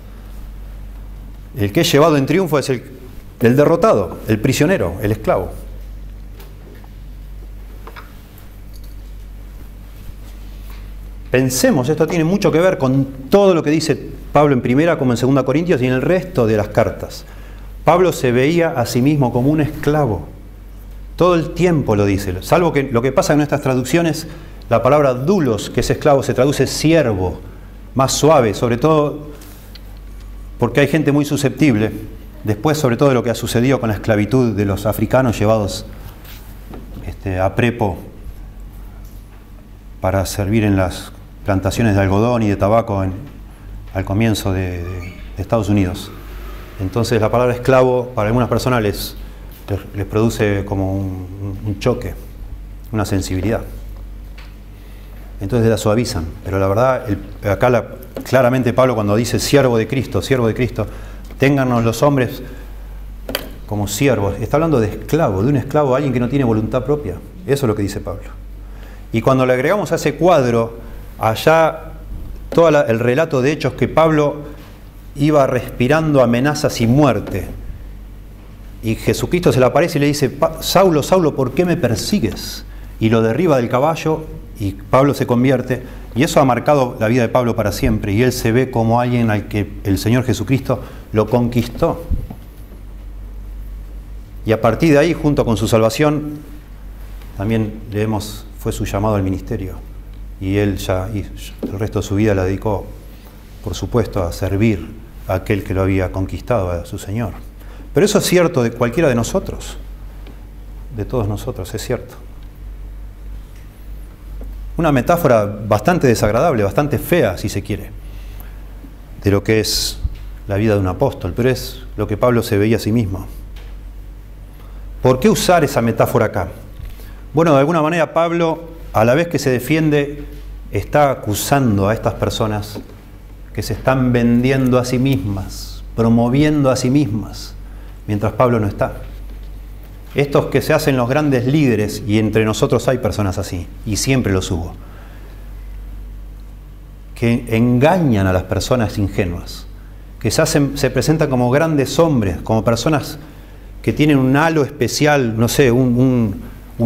El que es llevado en triunfo es el derrotado, el prisionero, el esclavo. Pensemos, esto tiene mucho que ver con todo lo que dice Pablo en 1 como en 2 Corintios y en el resto de las cartas. Pablo se veía a sí mismo como un esclavo. Todo el tiempo lo dice. Salvo que lo que pasa en nuestras traducciones, la palabra doulos, que es esclavo, se traduce siervo, más suave, sobre todo porque hay gente muy susceptible. Después, sobre todo, de lo que ha sucedido con la esclavitud de los africanos llevados a prepo para servir en las plantaciones de algodón y de tabaco al comienzo de Estados Unidos. Entonces la palabra esclavo para algunas personas les produce como un choque, una sensibilidad. Entonces la suavizan. Pero la verdad, acá claramente Pablo cuando dice siervo de Cristo, téngannos los hombres como siervos. Está hablando de esclavo, de un esclavo, alguien que no tiene voluntad propia. Eso es lo que dice Pablo. Y cuando le agregamos a ese cuadro, allá todo el relato de hechos que Pablo iba respirando amenazas y muerte. Y Jesucristo se le aparece y le dice: Saulo, Saulo, ¿por qué me persigues? Y lo derriba del caballo y Pablo se convierte. Y eso ha marcado la vida de Pablo para siempre. Y él se ve como alguien al que el Señor Jesucristo lo conquistó. Y a partir de ahí, junto con su salvación, también leemos, fue su llamado al ministerio. Y él el resto de su vida la dedicó, por supuesto, a servir a aquel que lo había conquistado, a su Señor. Pero eso es cierto de cualquiera de nosotros, de todos nosotros, es cierto. Una metáfora bastante desagradable, bastante fea, si se quiere, de lo que es la vida de un apóstol, pero es lo que Pablo se veía a sí mismo. ¿Por qué usar esa metáfora acá? Bueno, de alguna manera Pablo, a la vez que se defiende, está acusando a estas personas que se están vendiendo a sí mismas, promoviendo a sí mismas, mientras Pablo no está. Estos que se hacen los grandes líderes, y entre nosotros hay personas así, y siempre los hubo, que engañan a las personas ingenuas, que se presentan como grandes hombres, como personas que tienen un halo especial, no sé, un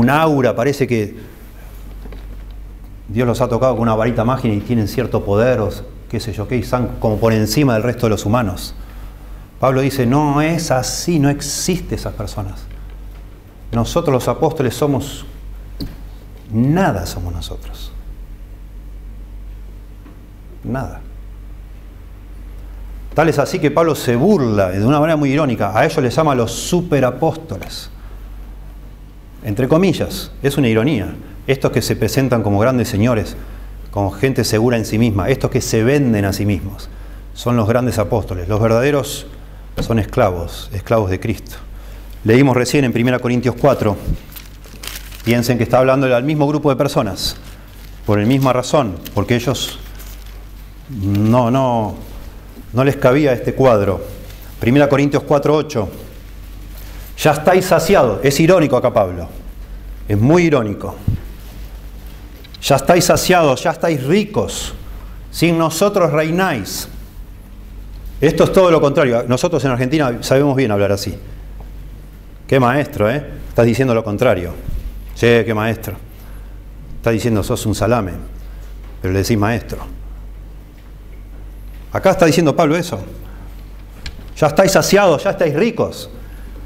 aura, parece que Dios los ha tocado con una varita mágica y tienen cierto poder, o qué sé yo, que están como por encima del resto de los humanos. Pablo dice, no es así, no existe esas personas. Nosotros los apóstoles somos, nada somos nosotros. Nada. Tal es así que Pablo se burla de una manera muy irónica. A ellos les llama los superapóstoles. Entre comillas, es una ironía. Estos que se presentan como grandes señores, como gente segura en sí misma, estos que se venden a sí mismos, son los grandes apóstoles. Los verdaderos son esclavos, esclavos de Cristo. Leímos recién en 1 Corintios 4, piensen que está hablando al mismo grupo de personas, por la misma razón, porque ellos no les cabía este cuadro. 1 Corintios 4:8, ya estáis saciados. Es irónico acá Pablo, es muy irónico. Ya estáis saciados, ya estáis ricos, sin nosotros reináis. Esto es todo lo contrario. Nosotros en Argentina sabemos bien hablar así. Qué maestro, ¿eh? Estás diciendo lo contrario. Sí, qué maestro. Estás diciendo sos un salame, pero le decís maestro. Acá está diciendo Pablo eso. Ya estáis saciados, ya estáis ricos.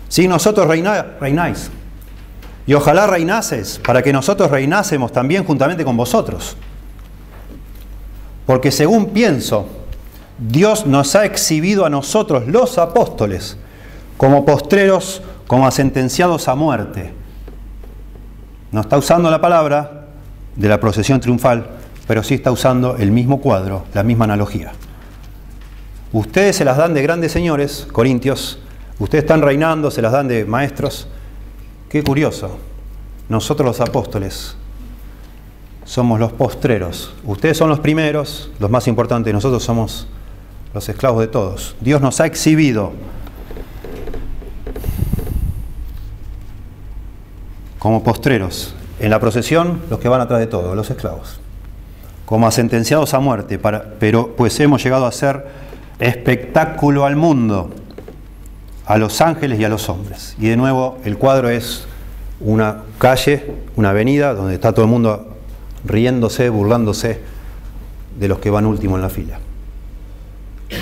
Si nosotros reináis. Y ojalá reinases, para que nosotros reinásemos también juntamente con vosotros. Porque según pienso, Dios nos ha exhibido a nosotros, los apóstoles, como postreros, como sentenciados a muerte. No está usando la palabra de la procesión triunfal, pero sí está usando el mismo cuadro, la misma analogía. Ustedes se las dan de grandes señores, corintios, ustedes están reinando, se las dan de maestros. Qué curioso, nosotros los apóstoles somos los postreros. Ustedes son los primeros, los más importantes, nosotros somos los esclavos de todos. Dios nos ha exhibido como postreros. En la procesión, los que van atrás de todo, los esclavos. Como sentenciados a muerte, pero pues hemos llegado a ser espectáculo al mundo, a los ángeles y a los hombres. Y de nuevo, el cuadro es una calle, una avenida, donde está todo el mundo riéndose, burlándose de los que van último en la fila.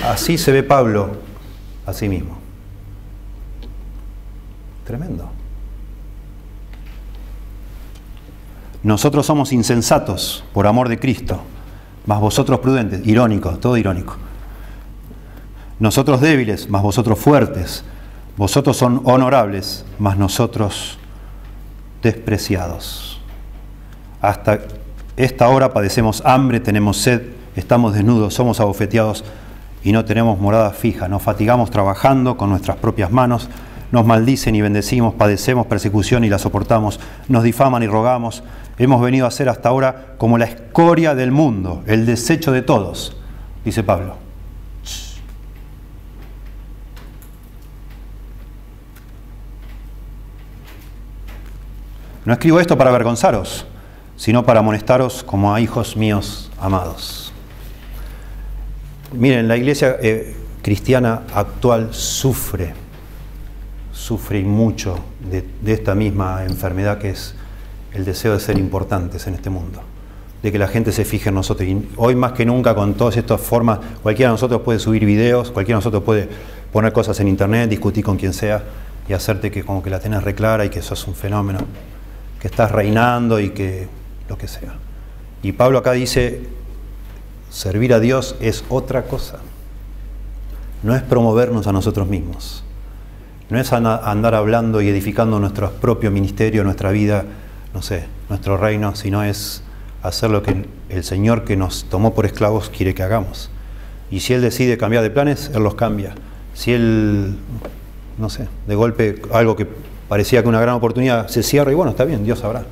Así se ve Pablo a sí mismo. Tremendo. Nosotros somos insensatos por amor de Cristo, mas vosotros prudentes. Irónico, todo irónico. Nosotros débiles, mas vosotros fuertes. Vosotros son honorables, mas nosotros despreciados. Hasta esta hora padecemos hambre, tenemos sed, estamos desnudos, somos abofeteados y no tenemos morada fija. Nos fatigamos trabajando con nuestras propias manos, nos maldicen y bendecimos, padecemos persecución y la soportamos, nos difaman y rogamos. Hemos venido a ser hasta ahora como la escoria del mundo, el desecho de todos, dice Pablo. No escribo esto para avergonzaros, sino para amonestaros como a hijos míos amados. Miren, la iglesia cristiana actual sufre y mucho de esta misma enfermedad que es el deseo de ser importantes en este mundo, de que la gente se fije en nosotros. Y hoy más que nunca, con todas estas formas, cualquiera de nosotros puede subir videos, cualquiera de nosotros puede poner cosas en internet, discutir con quien sea y hacerte que como que la tenés reclara y que sos un fenómeno, que estás reinando y que lo que sea. Y Pablo acá dice, servir a Dios es otra cosa. No es promovernos a nosotros mismos. No es andar hablando y edificando nuestro propio ministerio, nuestra vida, no sé, nuestro reino, sino es hacer lo que el Señor que nos tomó por esclavos quiere que hagamos. Y si Él decide cambiar de planes, Él los cambia. Si Él, no sé, de golpe algo que parecía que una gran oportunidad se cierra y bueno, está bien, Dios sabrá.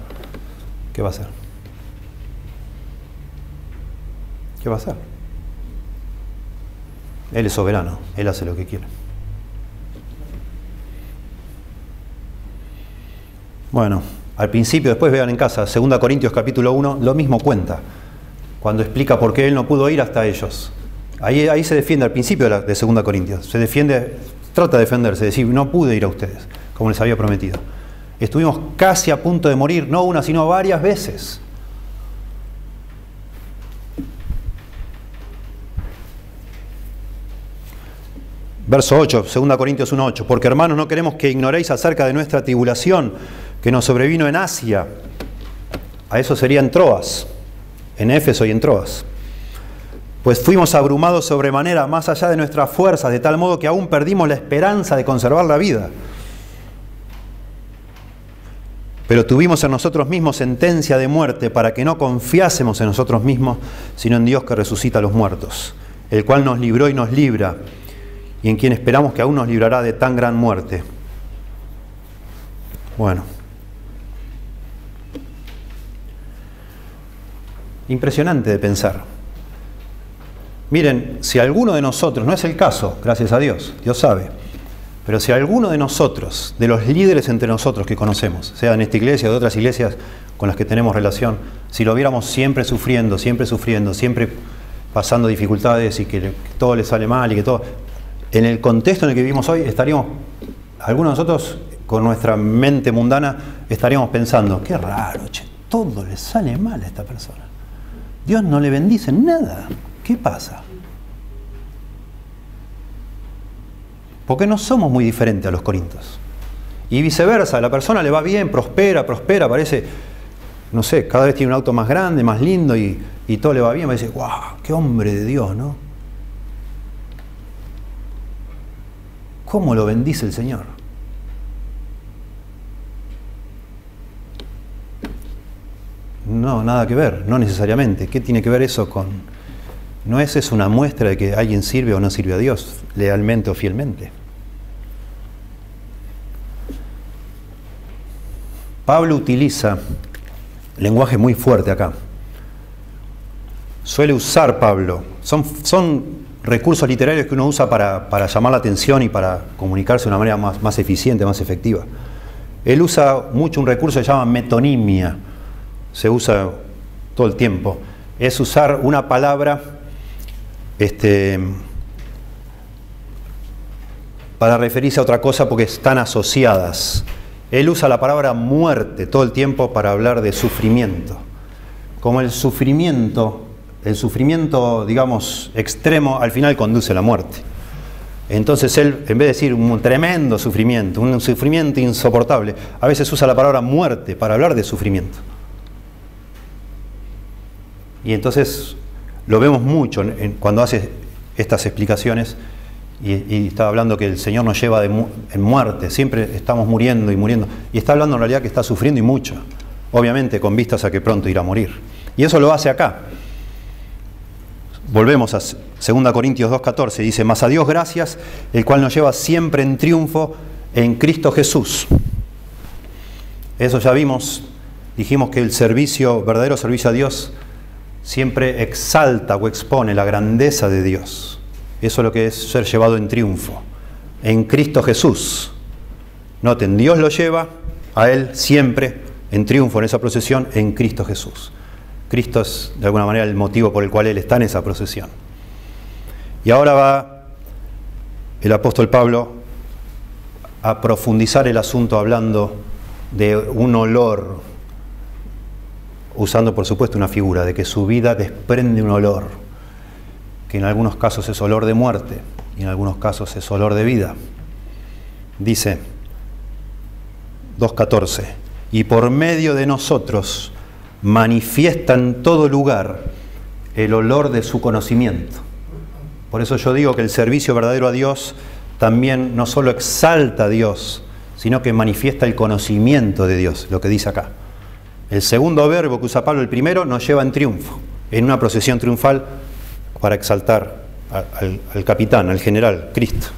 ¿Qué va a hacer? ¿Qué va a hacer? Él es soberano, Él hace lo que quiere. Bueno, al principio, después vean en casa, 2 Corintios capítulo 1, lo mismo cuenta, cuando explica por qué Él no pudo ir hasta ellos. Ahí se defiende al principio de 2 Corintios, se defiende, trata de defenderse, decir, no pude ir a ustedes, como les había prometido. Estuvimos casi a punto de morir, no una, sino varias veces. Verso 8, 2 Corintios 1:8. Porque hermanos, no queremos que ignoréis acerca de nuestra tribulación que nos sobrevino en Asia. A eso sería en Troas, en Éfeso y en Troas. Pues fuimos abrumados sobremanera, más allá de nuestras fuerzas, de tal modo que aún perdimos la esperanza de conservar la vida. Pero tuvimos en nosotros mismos sentencia de muerte para que no confiásemos en nosotros mismos, sino en Dios que resucita a los muertos, el cual nos libró y nos libra, y en quien esperamos que aún nos librará de tan gran muerte. Bueno. Impresionante de pensar. Miren, si alguno de nosotros, no es el caso, gracias a Dios, Dios sabe, pero si alguno de nosotros, de los líderes entre nosotros que conocemos, sea en esta iglesia o de otras iglesias con las que tenemos relación, si lo viéramos siempre sufriendo, siempre pasando dificultades y que todo le sale mal y que todo, en el contexto en el que vivimos hoy, estaríamos, algunos de nosotros, con nuestra mente mundana, estaríamos pensando, qué raro, che, todo le sale mal a esta persona. Dios no le bendice nada. ¿Qué pasa? Porque no somos muy diferentes a los corintios. Y viceversa, a la persona le va bien, prospera, parece, no sé, cada vez tiene un auto más grande, más lindo y todo le va bien, parece, ¡guau! ¡Qué hombre de Dios!, ¿no? ¿Cómo lo bendice el Señor? No, nada que ver, no necesariamente. ¿Qué tiene que ver eso con...? ¿No es eso una muestra de que alguien sirve o no sirve a Dios, lealmente o fielmente? Pablo utiliza lenguaje muy fuerte acá. Suele usar Pablo. Son recursos literarios que uno usa para llamar la atención y para comunicarse de una manera más eficiente, más efectiva. Él usa mucho un recurso que se llama metonimia. Se usa todo el tiempo. Es usar una palabra para referirse a otra cosa porque están asociadas. Él usa la palabra muerte todo el tiempo para hablar de sufrimiento. Como el sufrimiento, digamos, extremo, al final conduce a la muerte. Entonces él, en vez de decir un tremendo sufrimiento, un sufrimiento insoportable, a veces usa la palabra muerte para hablar de sufrimiento. Y entonces lo vemos mucho cuando hace estas explicaciones y está hablando que el Señor nos lleva en muerte, siempre estamos muriendo y muriendo. Y está hablando en realidad que está sufriendo y mucho, obviamente con vistas a que pronto irá a morir. Y eso lo hace acá. Volvemos a 2 Corintios 2:14, dice, mas a Dios gracias, el cual nos lleva siempre en triunfo en Cristo Jesús. Eso ya vimos, dijimos que el verdadero servicio a Dios, siempre exalta o expone la grandeza de Dios. Eso es lo que es ser llevado en triunfo. En Cristo Jesús. Noten, Dios lo lleva a Él siempre en triunfo en esa procesión en Cristo Jesús. Cristo es de alguna manera el motivo por el cual Él está en esa procesión. Y ahora va el apóstol Pablo a profundizar el asunto hablando de un olor, usando por supuesto una figura de que su vida desprende un olor, que en algunos casos es olor de muerte y en algunos casos es olor de vida. Dice 2:14, y por medio de nosotros manifiesta en todo lugar el olor de su conocimiento. Por eso yo digo que el servicio verdadero a Dios también no solo exalta a Dios, sino que manifiesta el conocimiento de Dios, lo que dice acá. El segundo verbo que usa Pablo, el primero, nos lleva en triunfo, en una procesión triunfal para exaltar al capitán, al general, Cristo.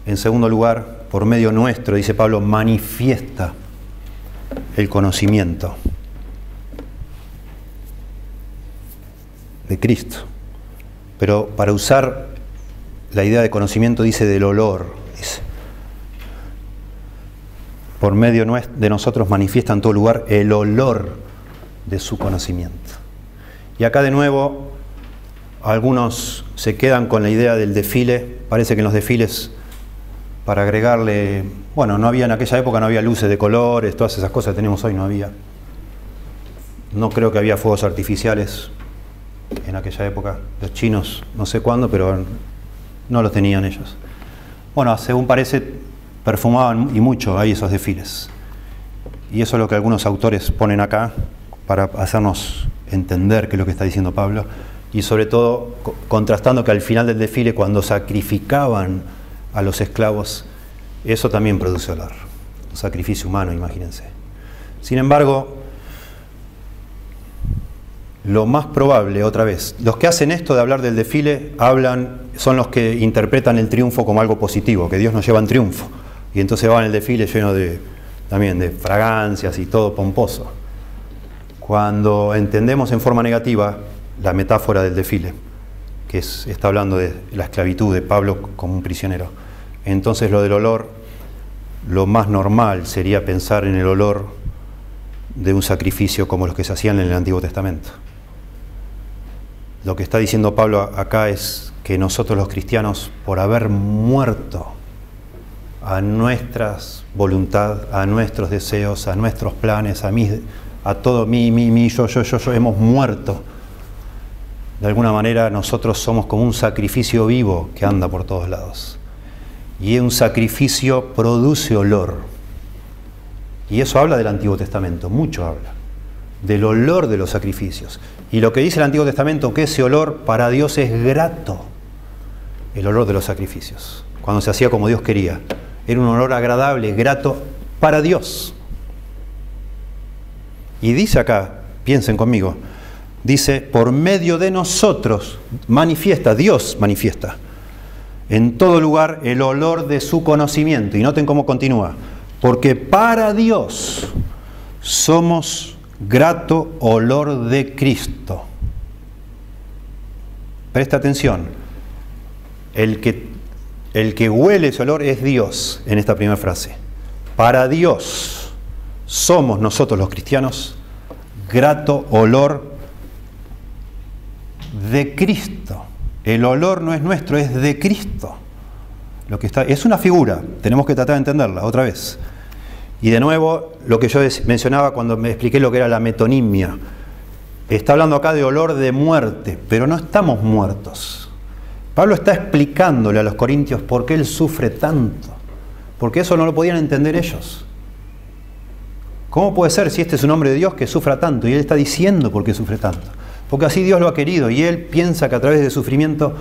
En segundo lugar, por medio nuestro, dice Pablo, manifiesta el conocimiento de Cristo. Pero para usar la idea de conocimiento, dice del olor, dice. Por medio de nosotros manifiesta en todo lugar el olor de su conocimiento. Y acá de nuevo, algunos se quedan con la idea del desfile. Parece que en los desfiles, para agregarle, bueno, no había en aquella época, no había luces de colores, todas esas cosas que tenemos hoy no había. No creo que había fuegos artificiales en aquella época. Los chinos, no sé cuándo, pero No los tenían ellos. Bueno, según parece, perfumaban y mucho ahí esos desfiles. Y eso es lo que algunos autores ponen acá para hacernos entender qué es lo que está diciendo Pablo. Y sobre todo contrastando que al final del desfile, cuando sacrificaban a los esclavos, eso también produce olor. Un sacrificio humano, imagínense. Sin embargo, lo más probable, otra vez, los que hacen esto de hablar del desfile, son los que interpretan el triunfo como algo positivo, que Dios nos lleva en triunfo. Y entonces van el desfile lleno también de fragancias y todo pomposo. Cuando entendemos en forma negativa la metáfora del desfile, que está hablando de la esclavitud de Pablo como un prisionero, entonces lo del olor, lo más normal sería pensar en el olor de un sacrificio como los que se hacían en el Antiguo Testamento. Lo que está diciendo Pablo acá es que nosotros los cristianos, por haber muerto a nuestra voluntad, a nuestros deseos, a nuestros planes, a todo yo, hemos muerto. De alguna manera nosotros somos como un sacrificio vivo que anda por todos lados. Y un sacrificio produce olor. Y eso habla del Antiguo Testamento, mucho habla. Del olor de los sacrificios. Y lo que dice el Antiguo Testamento, que ese olor para Dios es grato. El olor de los sacrificios. Cuando se hacía como Dios quería. Era un olor agradable, grato para Dios. Y dice acá, piensen conmigo, dice, por medio de nosotros Dios manifiesta en todo lugar el olor de su conocimiento. Y noten cómo continúa. Porque para Dios somos grato olor de Cristo. Presta atención. El que huele ese olor es Dios en esta primera frase. Para Dios somos nosotros los cristianos grato olor de Cristo. El olor no es nuestro, es de Cristo. Es una figura, tenemos que tratar de entenderla otra vez. Y de nuevo, lo que yo mencionaba cuando me expliqué lo que era la metonimia. Está hablando acá de olor de muerte, pero no estamos muertos. Pablo está explicándole a los corintios por qué él sufre tanto. Porque eso no lo podían entender ellos. ¿Cómo puede ser, si este es un hombre de Dios, que sufra tanto? Y él está diciendo por qué sufre tanto. Porque así Dios lo ha querido, y él piensa que a través del sufrimiento,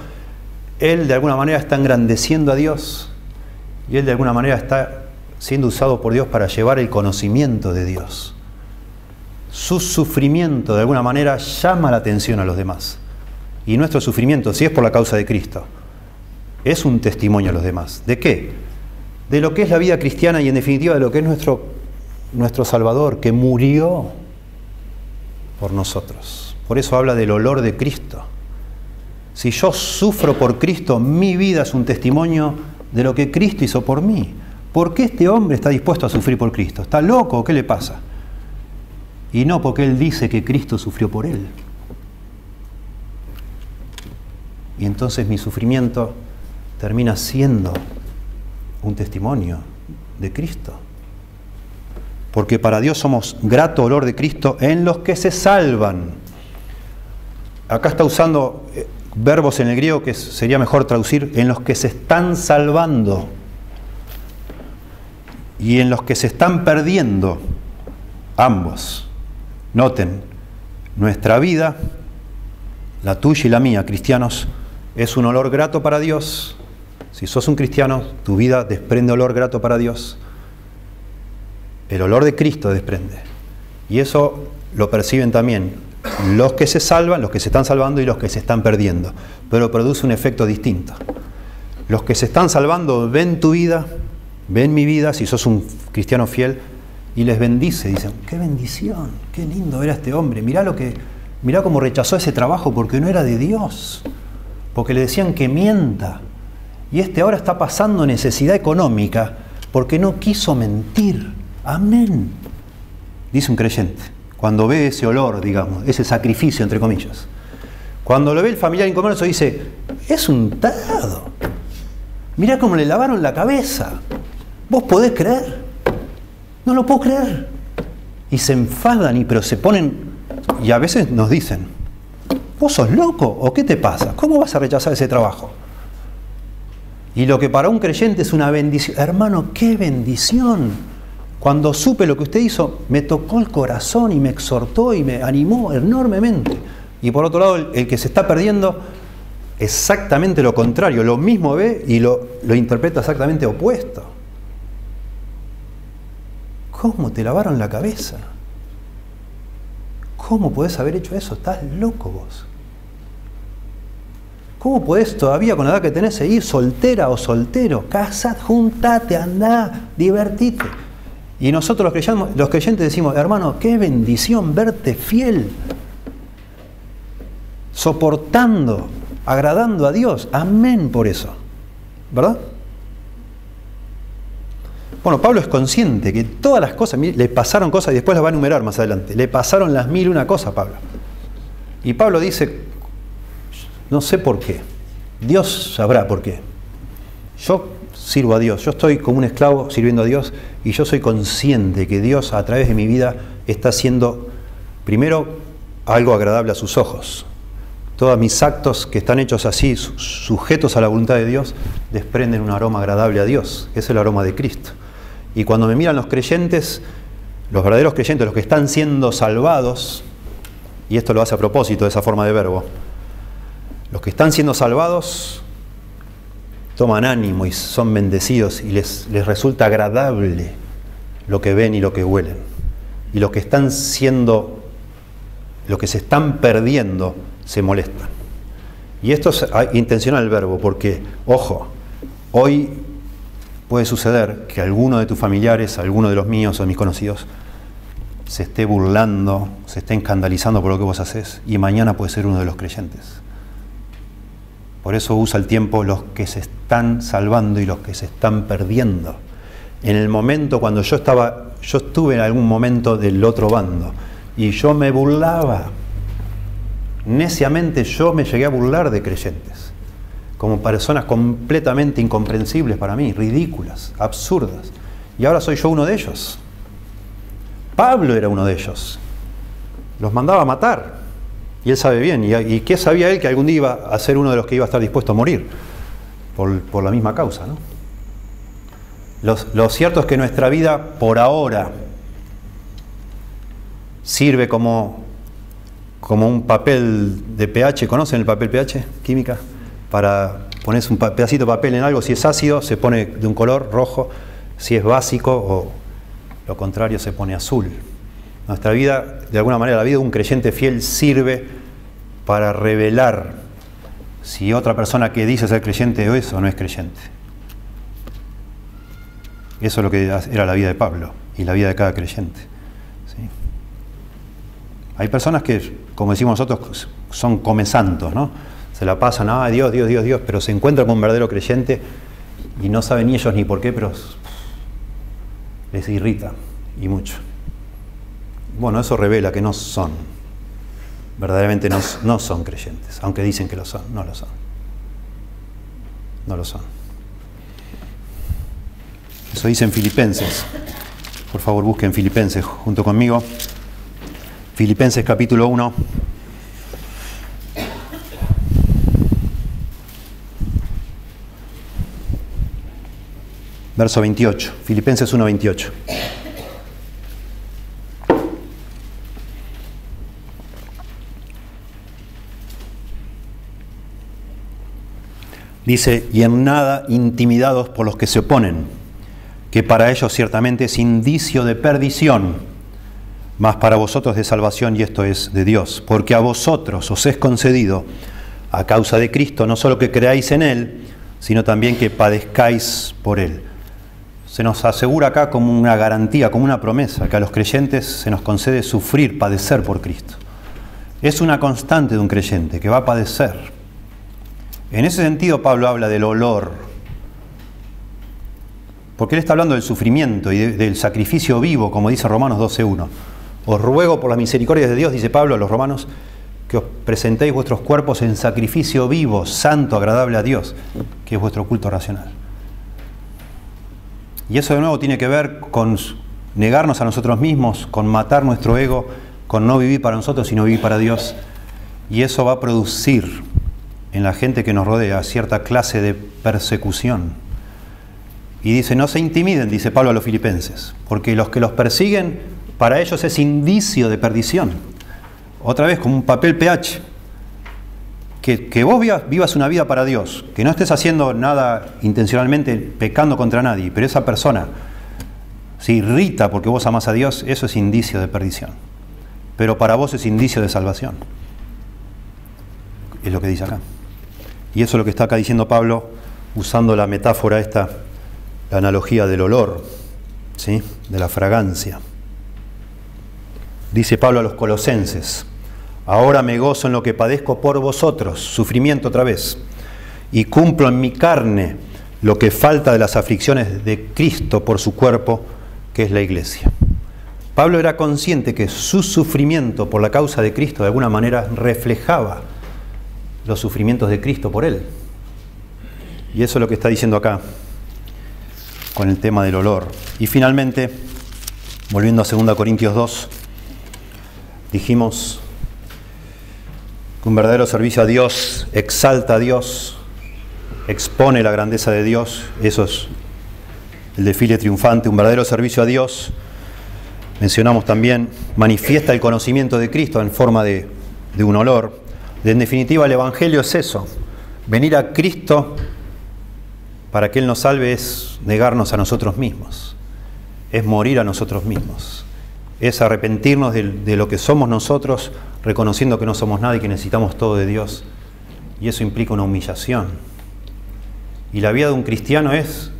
él de alguna manera está engrandeciendo a Dios, y él de alguna manera está siendo usado por Dios para llevar el conocimiento de Dios. Su sufrimiento de alguna manera llama la atención a los demás. Y nuestro sufrimiento, si es por la causa de Cristo, es un testimonio a los demás. ¿De qué? De lo que es la vida cristiana y en definitiva de lo que es nuestro Salvador, que murió por nosotros. Por eso habla del olor de Cristo. Si yo sufro por Cristo, mi vida es un testimonio de lo que Cristo hizo por mí. ¿Por qué este hombre está dispuesto a sufrir por Cristo? ¿Está loco? ¿Qué le pasa? Y no porque él dice que Cristo sufrió por él. Y entonces mi sufrimiento termina siendo un testimonio de Cristo. Porque para Dios somos grato olor de Cristo en los que se salvan. Acá está usando verbos en el griego que sería mejor traducir en los que se están salvando y en los que se están perdiendo, ambos. Noten, nuestra vida, la tuya y la mía, cristianos, es un olor grato para Dios. Si sos un cristiano, tu vida desprende olor grato para Dios. El olor de Cristo desprende. Y eso lo perciben también los que se salvan, los que se están salvando y los que se están perdiendo. Pero produce un efecto distinto. Los que se están salvando ven tu vida, ven mi vida, si sos un cristiano fiel, y les bendice. Dicen, qué bendición, qué lindo era este hombre. Mirá cómo rechazó ese trabajo porque no era de Dios. Porque le decían que mienta. Y este ahora está pasando necesidad económica porque no quiso mentir. Amén. Dice un creyente. Cuando ve ese olor, digamos, ese sacrificio, entre comillas. Cuando lo ve el familiar inconverso dice, es un tarado. Mirá cómo le lavaron la cabeza. ¿Vos podés creer? No lo puedo creer. Y se enfadan, pero se ponen, y a veces nos dicen, ¿vos sos loco o qué te pasa? ¿Cómo vas a rechazar ese trabajo? Y lo que para un creyente es una bendición. Hermano, ¡qué bendición! Cuando supe lo que usted hizo, me tocó el corazón y me exhortó y me animó enormemente. Y por otro lado, el que se está perdiendo, exactamente lo contrario, lo mismo ve y lo interpreta exactamente opuesto. ¿Cómo te lavaron la cabeza? ¿Cómo podés haber hecho eso? Estás loco vos. ¿Cómo podés todavía con la edad que tenés seguir soltera o soltero? Casate, juntate, andá, divertite. Y nosotros los creyentes decimos, hermano, qué bendición verte fiel, soportando, agradando a Dios. Amén por eso. ¿Verdad? Bueno, Pablo es consciente que todas las cosas, le pasaron cosas y después las va a enumerar más adelante. Le pasaron las 1001 cosas a Pablo. Y Pablo dice, no sé por qué. Dios sabrá por qué. Yo sirvo a Dios. Yo estoy como un esclavo sirviendo a Dios y yo soy consciente que Dios a través de mi vida está haciendo primero algo agradable a sus ojos. Todos mis actos que están hechos así, sujetos a la voluntad de Dios, desprenden un aroma agradable a Dios, que es el aroma de Cristo. Y cuando me miran los creyentes, los verdaderos creyentes, los que están siendo salvados, y esto lo hace a propósito de esa forma de verbo, los que están siendo salvados toman ánimo y son bendecidos y les resulta agradable lo que ven y lo que huelen. Y los que están siendo, los que se están perdiendo, se molestan. Y esto es intencional el verbo, porque, ojo, hoy puede suceder que alguno de tus familiares, alguno de los míos o de mis conocidos, se esté burlando, se esté escandalizando por lo que vos haces, y mañana puede ser uno de los creyentes. Por eso usa el tiempo los que se están salvando y los que se están perdiendo. En el momento cuando yo estuve en algún momento del otro bando, y yo me burlaba, neciamente yo me llegué a burlar de creyentes, como personas completamente incomprensibles para mí, ridículas, absurdas. Y ahora soy yo uno de ellos. Pablo era uno de ellos. Los mandaba a matar. Y él sabe bien. ¿Y qué sabía él? Que algún día iba a ser uno de los que iba a estar dispuesto a morir por la misma causa, ¿no? Lo cierto es que nuestra vida, por ahora, sirve como un papel de pH. ¿Conocen el papel pH? Química. Para poner un pedacito de papel en algo, si es ácido, se pone de un color rojo. Si es básico o lo contrario, se pone azul. Nuestra vida, de alguna manera, la vida de un creyente fiel sirve para revelar si otra persona que dice ser creyente o es o no es creyente. Eso es lo que era la vida de Pablo y la vida de cada creyente. ¿Sí? Hay personas que, como decimos nosotros, son comesantos, ¿no? Se la pasan, ¡ay, Dios, Dios, Dios, Dios! Pero se encuentran con un verdadero creyente y no saben ni ellos ni por qué, pero les irrita y mucho. Bueno, eso revela que no son, verdaderamente no son creyentes, aunque dicen que lo son, no lo son. No lo son. Eso dice en Filipenses. Por favor, busquen Filipenses junto conmigo. Filipenses capítulo 1. Verso 28. Filipenses 1, 28. Dice, y en nada intimidados por los que se oponen, que para ellos ciertamente es indicio de perdición, mas para vosotros de salvación, y esto es de Dios, porque a vosotros os es concedido, a causa de Cristo, no solo que creáis en Él, sino también que padezcáis por Él. Se nos asegura acá como una garantía, como una promesa, que a los creyentes se nos concede sufrir, padecer por Cristo. Es una constante de un creyente, que va a padecer. En ese sentido Pablo habla del olor, porque él está hablando del sufrimiento y del sacrificio vivo, como dice Romanos 12:1. Os ruego por las misericordias de Dios, dice Pablo a los romanos, que os presentéis vuestros cuerpos en sacrificio vivo, santo, agradable a Dios, que es vuestro culto racional. Y eso de nuevo tiene que ver con negarnos a nosotros mismos, con matar nuestro ego, con no vivir para nosotros, sino vivir para Dios. Y eso va a producir en la gente que nos rodea cierta clase de persecución. Y dice, no se intimiden, dice Pablo a los filipenses, porque los que los persiguen, para ellos es indicio de perdición. Otra vez, como un papel pH. Que vos vivas una vida para Dios, que no estés haciendo nada intencionalmente, pecando contra nadie, pero esa persona se irrita porque vos amás a Dios, eso es indicio de perdición. Pero para vos es indicio de salvación. Es lo que dice acá. Y eso es lo que está acá diciendo Pablo, usando la metáfora esta, la analogía del olor, ¿sí? De la fragancia. Dice Pablo a los colosenses, ahora me gozo en lo que padezco por vosotros, sufrimiento otra vez, y cumplo en mi carne lo que falta de las aflicciones de Cristo por su cuerpo, que es la iglesia. Pablo era consciente que su sufrimiento por la causa de Cristo de alguna manera reflejaba los sufrimientos de Cristo por él. Y eso es lo que está diciendo acá con el tema del olor. Y finalmente, volviendo a 2 Corintios 2, dijimos que un verdadero servicio a Dios exalta a Dios, expone la grandeza de Dios. Eso es el desfile triunfante. Un verdadero servicio a Dios, mencionamos también, manifiesta el conocimiento de Cristo en forma de un olor. En definitiva, el Evangelio es eso. Venir a Cristo para que Él nos salve es negarnos a nosotros mismos, es morir a nosotros mismos, es arrepentirnos de lo que somos nosotros, reconociendo que no somos nada y que necesitamos todo de Dios. Y eso implica una humillación. Y la vida de un cristiano es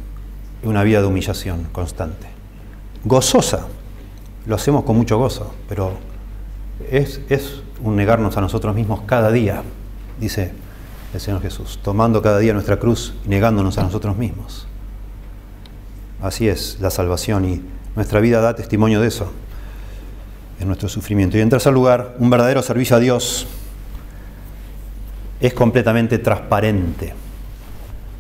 una vida de humillación constante. Gozosa, lo hacemos con mucho gozo, pero es un negarnos a nosotros mismos cada día, dice el Señor Jesús, tomando cada día nuestra cruz y negándonos a nosotros mismos. Así es la salvación y nuestra vida da testimonio de eso, en nuestro sufrimiento. Y en tercer lugar, un verdadero servicio a Dios es completamente transparente,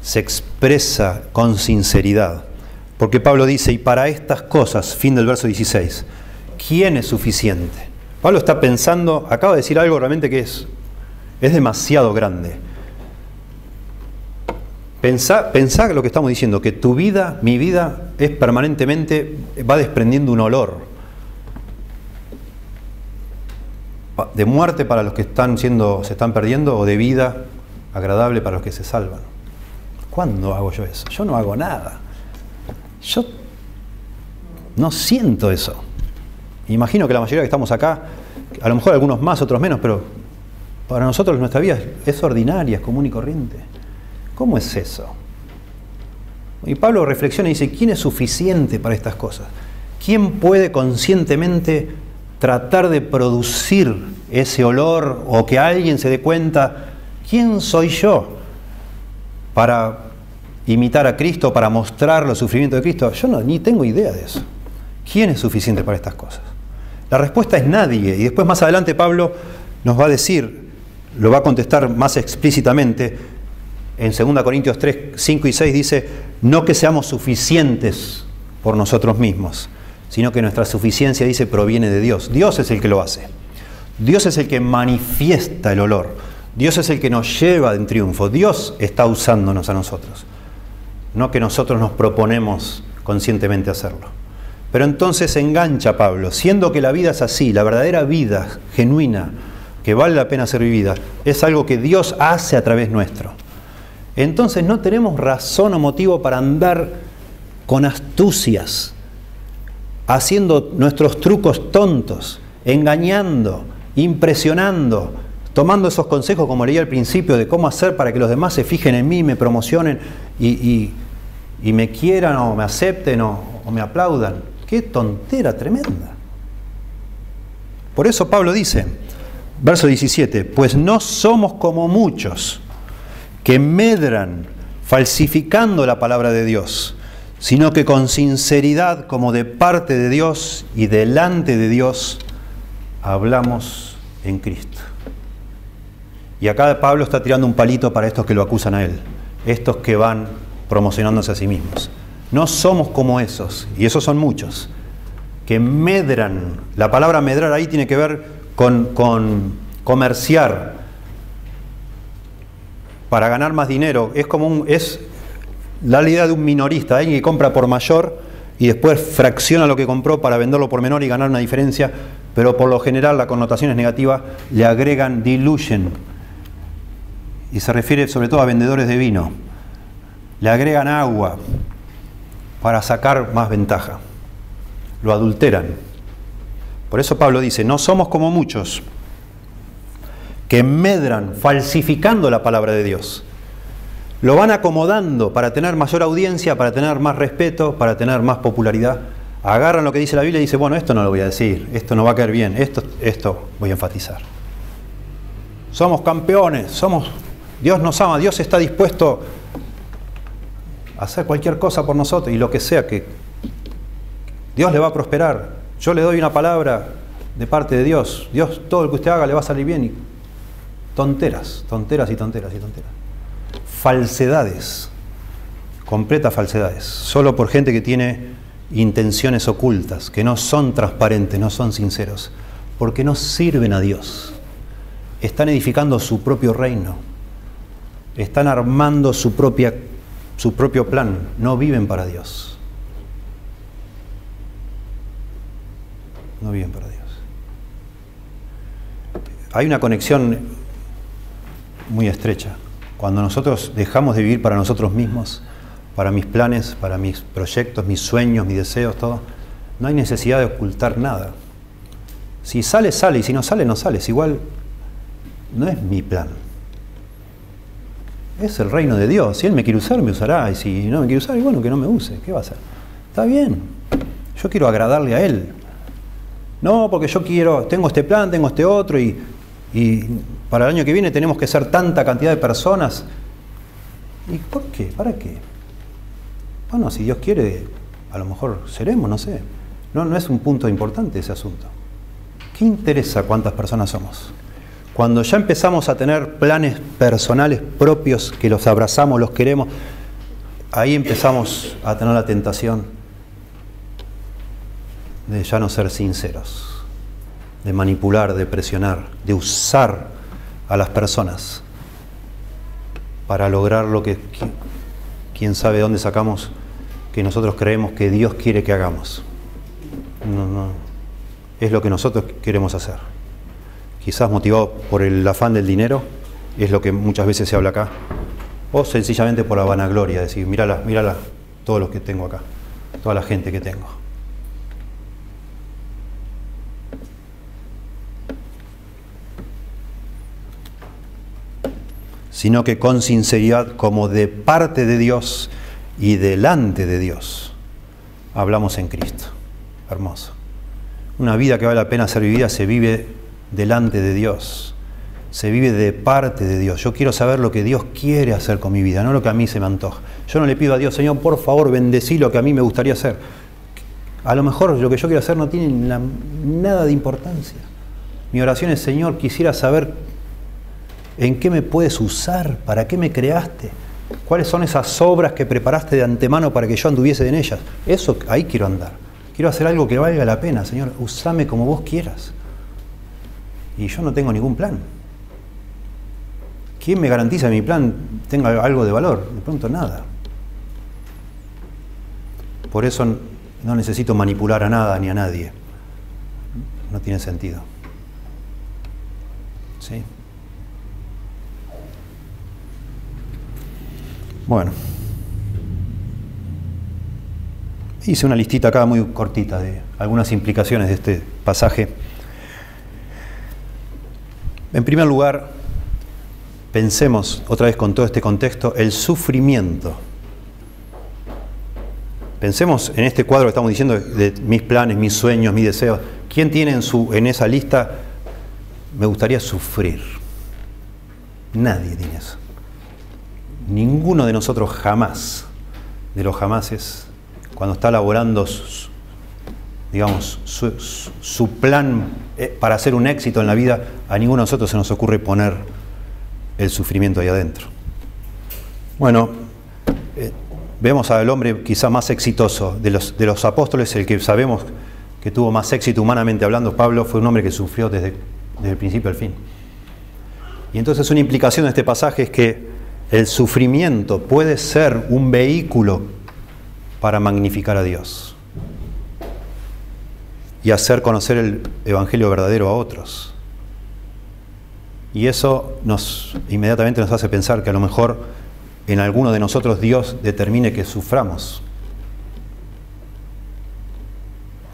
se expresa con sinceridad, porque Pablo dice, y para estas cosas, fin del verso 16, ¿quién es suficiente? Pablo está pensando, acaba de decir algo realmente que es demasiado grande. Pensá lo que estamos diciendo, que tu vida, mi vida, es permanentemente, va desprendiendo un olor de muerte para los que se están perdiendo, o de vida agradable para los que se salvan. ¿Cuándo hago yo eso? Yo no hago nada. Yo no siento eso. Imagino que la mayoría que estamos acá, a lo mejor algunos más, otros menos, pero para nosotros nuestra vida es ordinaria, es común y corriente. ¿Cómo es eso? Y Pablo reflexiona y dice, ¿quién es suficiente para estas cosas? ¿Quién puede conscientemente tratar de producir ese olor o que alguien se dé cuenta? ¿Quién soy yo para imitar a Cristo, para mostrar los sufrimientos de Cristo? Yo ni tengo idea de eso. ¿Quién es suficiente para estas cosas? La respuesta es nadie. Y después más adelante Pablo nos va a decir, lo va a contestar más explícitamente, en 2 Corintios 3, 5 y 6 dice, no que seamos suficientes por nosotros mismos, sino que nuestra suficiencia, dice, proviene de Dios. Dios es el que lo hace. Dios es el que manifiesta el olor. Dios es el que nos lleva en triunfo. Dios está usándonos a nosotros. No que nosotros nos proponemos conscientemente hacerlo. Pero entonces engancha Pablo, siendo que la vida es así, la verdadera vida genuina, que vale la pena ser vivida, es algo que Dios hace a través nuestro. Entonces no tenemos razón o motivo para andar con astucias, haciendo nuestros trucos tontos, engañando, impresionando, tomando esos consejos, como leí al principio, de cómo hacer para que los demás se fijen en mí, me promocionen y me quieran o me acepten o me aplaudan. ¡Qué tontera tremenda! Por eso Pablo dice, verso 17, pues no somos como muchos que medran falsificando la palabra de Dios, sino que con sinceridad, como de parte de Dios y delante de Dios, hablamos en Cristo. Y acá Pablo está tirando un palito para estos que lo acusan a él, estos que van promocionándose a sí mismos. No somos como esos, y esos son muchos, que medran. La palabra medrar ahí tiene que ver con comerciar, para ganar más dinero. Es la idea de un minorista, alguien que compra por mayor y después fracciona lo que compró para venderlo por menor y ganar una diferencia, pero por lo general la connotación es negativa, le agregan dilution, y se refiere sobre todo a vendedores de vino. Le agregan agua para sacar más ventaja. Lo adulteran. Por eso Pablo dice, no somos como muchos que medran falsificando la palabra de Dios. Lo van acomodando para tener mayor audiencia, para tener más respeto, para tener más popularidad. Agarran lo que dice la Biblia y dicen, bueno, esto no lo voy a decir, esto no va a caer bien, esto voy a enfatizar. Somos campeones, Dios nos ama, Dios está dispuesto a hacer cualquier cosa por nosotros y lo que sea, que Dios le va a prosperar. Yo le doy una palabra de parte de Dios. Dios, todo lo que usted haga le va a salir bien. Y tonteras, tonteras y tonteras y tonteras. Falsedades, completas falsedades, solo por gente que tiene intenciones ocultas, que no son transparentes, no son sinceros, porque no sirven a Dios. Están edificando su propio reino, están armando su propio plan, no viven para Dios. No viven para Dios. Hay una conexión muy estrecha. Cuando nosotros dejamos de vivir para nosotros mismos, para mis planes, para mis proyectos, mis sueños, mis deseos, todo, no hay necesidad de ocultar nada. Si sale, sale, y si no sale, no sale. Es igual, no es mi plan. Es el reino de Dios. Si Él me quiere usar, me usará. Y si no me quiere usar, y bueno, que no me use. ¿Qué va a hacer? Está bien. Yo quiero agradarle a Él. No, porque yo tengo este plan, tengo este otro, y para el año que viene tenemos que ser tanta cantidad de personas. ¿Y por qué? ¿Para qué? Bueno, si Dios quiere, a lo mejor seremos, no sé. No es un punto importante ese asunto. ¿Qué interesa cuántas personas somos? Cuando ya empezamos a tener planes personales propios, que los abrazamos, los queremos, ahí empezamos a tener la tentación de ya no ser sinceros, de manipular, de presionar, de usar a las personas para lograr lo que quién sabe de dónde sacamos que nosotros creemos que Dios quiere que hagamos. No, es lo que nosotros queremos hacer. Quizás motivado por el afán del dinero, es lo que muchas veces se habla acá, o sencillamente por la vanagloria, decir, mírala, todos los que tengo acá, toda la gente que tengo. Sino que con sinceridad, como de parte de Dios y delante de Dios, hablamos en Cristo. Hermoso. Una vida que vale la pena ser vivida se vive delante de Dios, se vive de parte de Dios. Yo quiero saber lo que Dios quiere hacer con mi vida, no lo que a mí se me antoja. Yo no le pido a Dios, Señor, por favor, bendecí lo que a mí me gustaría hacer. A lo mejor lo que yo quiero hacer no tiene nada de importancia. Mi oración es, Señor, quisiera saber en qué me puedes usar, para qué me creaste, cuáles son esas obras que preparaste de antemano para que yo anduviese en ellas. Eso, ahí quiero andar. Quiero hacer algo que valga la pena, Señor. Usame como vos quieras. Y yo no tengo ningún plan. ¿Quién me garantiza que mi plan tenga algo de valor? De pronto nada. Por eso no necesito manipular a nada ni a nadie. No tiene sentido. ¿Sí? Bueno. Hice una listita acá muy cortita de algunas implicaciones de este pasaje. En primer lugar, pensemos otra vez con todo este contexto, el sufrimiento. Pensemos en este cuadro que estamos diciendo de mis planes, mis sueños, mis deseos. ¿Quién tiene en esa lista, me gustaría sufrir? Nadie tiene eso. Ninguno de nosotros jamás, de los jamases, cuando está elaborando su plan para hacer un éxito en la vida, a ninguno de nosotros se nos ocurre poner el sufrimiento ahí adentro. Bueno, vemos al hombre quizá más exitoso de los apóstoles, el que sabemos que tuvo más éxito humanamente hablando. Pablo fue un hombre que sufrió desde el principio al fin. Y entonces una implicación de este pasaje es que El sufrimiento puede ser un vehículo para magnificar a Dios y hacer conocer el Evangelio verdadero a otros. Y eso inmediatamente nos hace pensar que a lo mejor en alguno de nosotros Dios determine que suframos.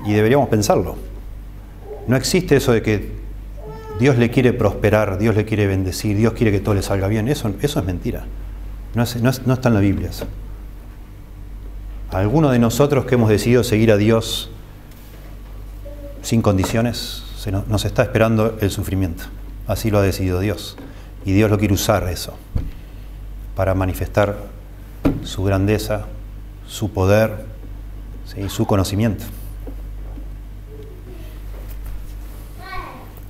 Y deberíamos pensarlo. No existe eso de que Dios le quiere prosperar, Dios le quiere bendecir, Dios quiere que todo le salga bien. Eso es mentira. No está en la Biblia eso. Alguno de nosotros que hemos decidido seguir a Dios sin condiciones, nos está esperando el sufrimiento. Así lo ha decidido Dios. Y Dios lo quiere usar eso para manifestar su grandeza, su poder, ¿sí? Su conocimiento.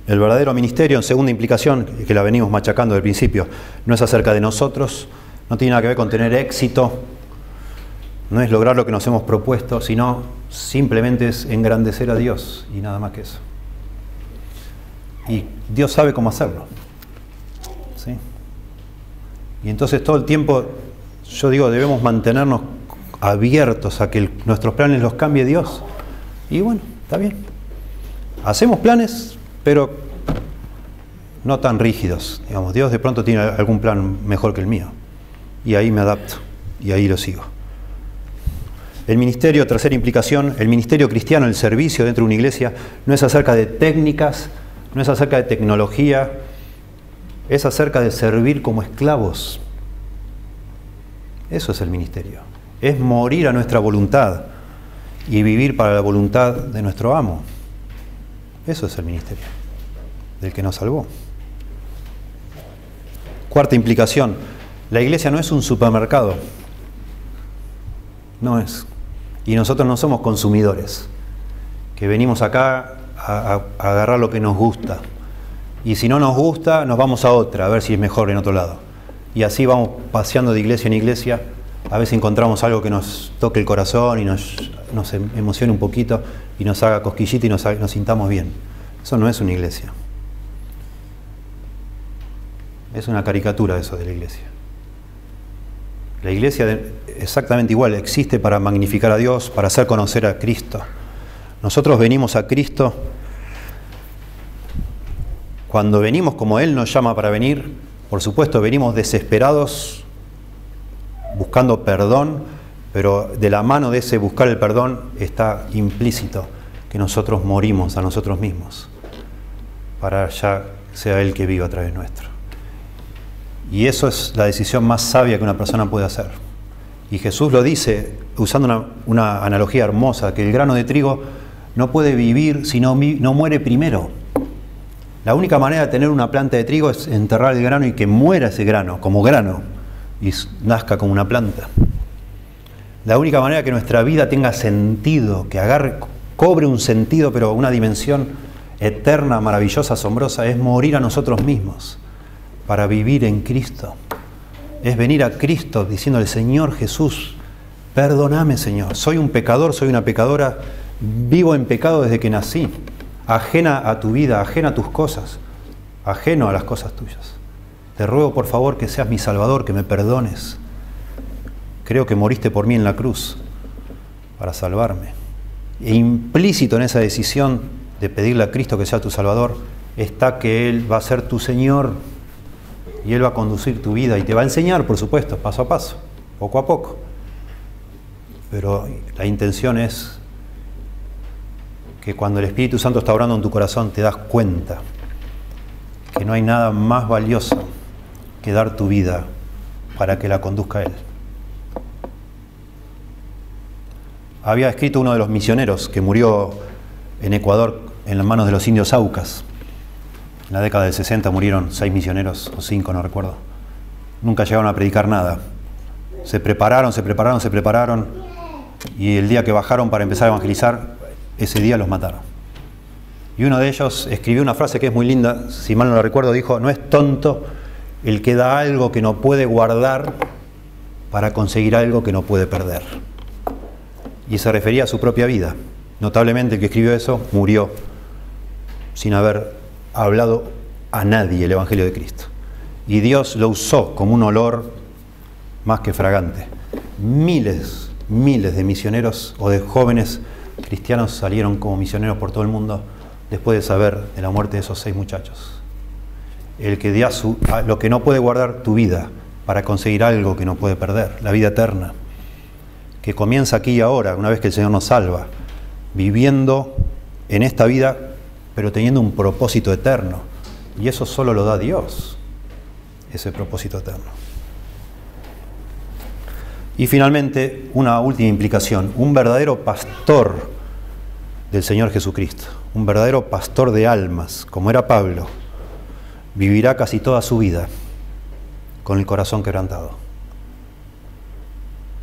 El verdadero ministerio, en segunda implicación, que la venimos machacando del principio, no es acerca de nosotros, no tiene nada que ver con tener éxito, no es lograr lo que nos hemos propuesto, sino simplemente es engrandecer a Dios y nada más que eso. Y Dios sabe cómo hacerlo, ¿sí? Y entonces todo el tiempo, yo digo, debemos mantenernos abiertos a que nuestros planes los cambie Dios. Y bueno, está bien. Hacemos planes, pero no tan rígidos. Digamos, Dios de pronto tiene algún plan mejor que el mío. Y ahí me adapto, y ahí lo sigo. El ministerio, tercera implicación, el ministerio cristiano, el servicio dentro de una iglesia, no es acerca de técnicas, no es acerca de tecnología, es acerca de servir como esclavos. Eso es el ministerio. Es morir a nuestra voluntad y vivir para la voluntad de nuestro amo. Eso es el ministerio del que nos salvó. Cuarta implicación, la iglesia no es un supermercado. No es. Y nosotros no somos consumidores, que venimos acá a agarrar lo que nos gusta. Y si no nos gusta, nos vamos a otra, a ver si es mejor en otro lado. Y así vamos paseando de iglesia en iglesia, a veces encontramos algo que nos toque el corazón y nos emocione un poquito y nos haga cosquillita y nos sintamos bien. Eso no es una iglesia. Es una caricatura eso de la iglesia. La iglesia exactamente igual, existe para magnificar a Dios, para hacer conocer a Cristo. Nosotros venimos a Cristo cuando venimos como Él nos llama para venir. Por supuesto, venimos desesperados, buscando perdón, pero de la mano de ese buscar el perdón está implícito que nosotros morimos a nosotros mismos, para ya sea Él que viva a través nuestro. Y eso es la decisión más sabia que una persona puede hacer. Y Jesús lo dice usando una analogía hermosa, que el grano de trigo no puede vivir si no muere primero. La única manera de tener una planta de trigo es enterrar el grano y que muera ese grano, como grano, y nazca como una planta. La única manera que nuestra vida tenga sentido, que cobre un sentido, pero una dimensión eterna, maravillosa, asombrosa, es morir a nosotros mismos para vivir en Cristo. Es venir a Cristo diciéndole: Señor Jesús, perdóname, Señor, soy un pecador, soy una pecadora, vivo en pecado desde que nací, ajena a tu vida, ajena a tus cosas, ajeno a las cosas tuyas. Te ruego por favor que seas mi Salvador, que me perdones. Creo que moriste por mí en la cruz para salvarme. E implícito en esa decisión de pedirle a Cristo que sea tu Salvador está que Él va a ser tu Señor y Él va a conducir tu vida y te va a enseñar, por supuesto, paso a paso, poco a poco. Pero la intención es que cuando el Espíritu Santo está obrando en tu corazón te das cuenta que no hay nada más valioso que dar tu vida para que la conduzca Él. Había escrito uno de los misioneros que murió en Ecuador en las manos de los indios Aucas. En la década del 60 murieron 6 misioneros, o 5, no recuerdo. Nunca llegaron a predicar nada. Se prepararon, y el día que bajaron para empezar a evangelizar, ese día los mataron. Y uno de ellos escribió una frase que es muy linda, si mal no la recuerdo, dijo: no es tonto el que da algo que no puede guardar para conseguir algo que no puede perder. Y se refería a su propia vida. Notablemente el que escribió eso murió sin haber hablado a nadie el Evangelio de Cristo. Y Dios lo usó como un olor más que fragante. Miles de misioneros o de jóvenes cristianos salieron como misioneros por todo el mundo después de saber de la muerte de esos 6 muchachos. El que da lo que no puede guardar tu vida para conseguir algo que no puede perder, la vida eterna, que comienza aquí y ahora, una vez que el Señor nos salva, viviendo en esta vida, pero teniendo un propósito eterno. Y eso solo lo da Dios, ese propósito eterno. Y finalmente, una última implicación. Un verdadero pastor del Señor Jesucristo, un verdadero pastor de almas, como era Pablo, vivirá casi toda su vida con el corazón quebrantado.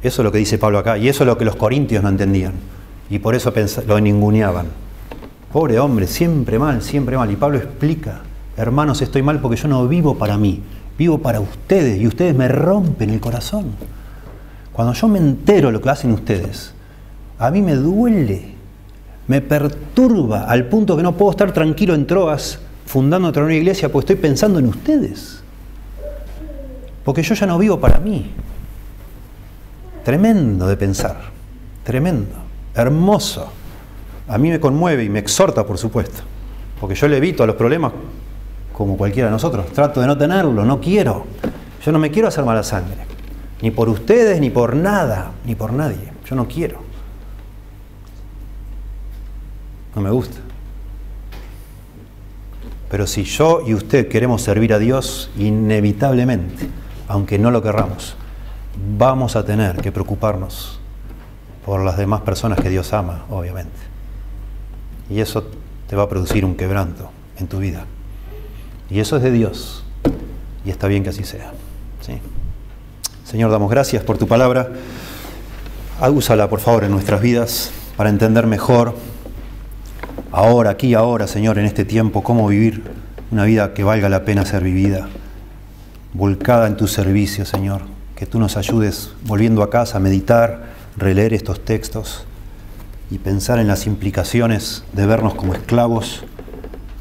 Eso es lo que dice Pablo acá, y eso es lo que los corintios no entendían, y por eso lo ninguneaban. Pobre hombre, siempre mal, siempre mal. Y Pablo explica: hermanos, estoy mal porque yo no vivo para mí, vivo para ustedes, y ustedes me rompen el corazón. Cuando yo me entero de lo que hacen ustedes, a mí me duele, me perturba, al punto que no puedo estar tranquilo en Troas fundando otra nueva iglesia porque estoy pensando en ustedes. Porque yo ya no vivo para mí. Tremendo de pensar, tremendo, hermoso. A mí me conmueve y me exhorta, por supuesto, porque yo le evito a los problemas como cualquiera de nosotros. Trato de no tenerlo, no quiero. Yo no me quiero hacer mala sangre, ni por ustedes, ni por nada, ni por nadie. Yo no quiero. No me gusta. Pero si yo y usted queremos servir a Dios, inevitablemente, aunque no lo querramos, vamos a tener que preocuparnos por las demás personas que Dios ama, obviamente. Y eso te va a producir un quebranto en tu vida. Y eso es de Dios. Y está bien que así sea. ¿Sí? Señor, damos gracias por tu palabra. Úsala, por favor, en nuestras vidas para entender mejor, ahora, aquí, ahora, Señor, en este tiempo, cómo vivir una vida que valga la pena ser vivida, volcada en tu servicio, Señor. Que tú nos ayudes, volviendo a casa, a meditar, releer estos textos y pensar en las implicaciones de vernos como esclavos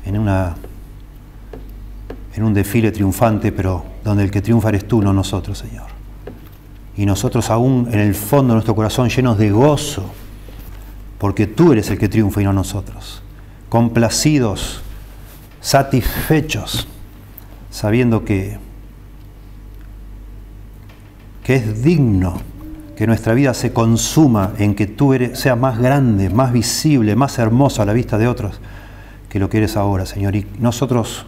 en un desfile triunfante, pero donde el que triunfa eres tú, no nosotros, Señor. Y nosotros aún en el fondo de nuestro corazón llenos de gozo, porque tú eres el que triunfa y no nosotros. Complacidos, satisfechos, sabiendo que es digno que nuestra vida se consuma en que tú seas más grande, más visible, más hermoso a la vista de otros que lo que eres ahora, Señor. Y nosotros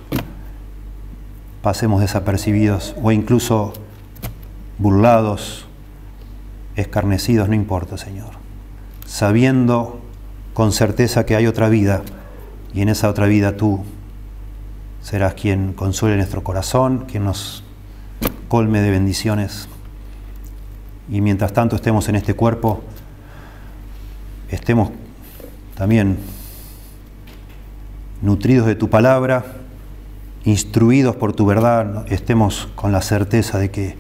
pasemos desapercibidos o incluso burlados, escarnecidos, no importa, Señor. Sabiendo con certeza que hay otra vida, y en esa otra vida tú serás quien consuele nuestro corazón, quien nos colme de bendiciones. Y mientras tanto estemos en este cuerpo, estemos también nutridos de tu palabra, instruidos por tu verdad, estemos con la certeza de que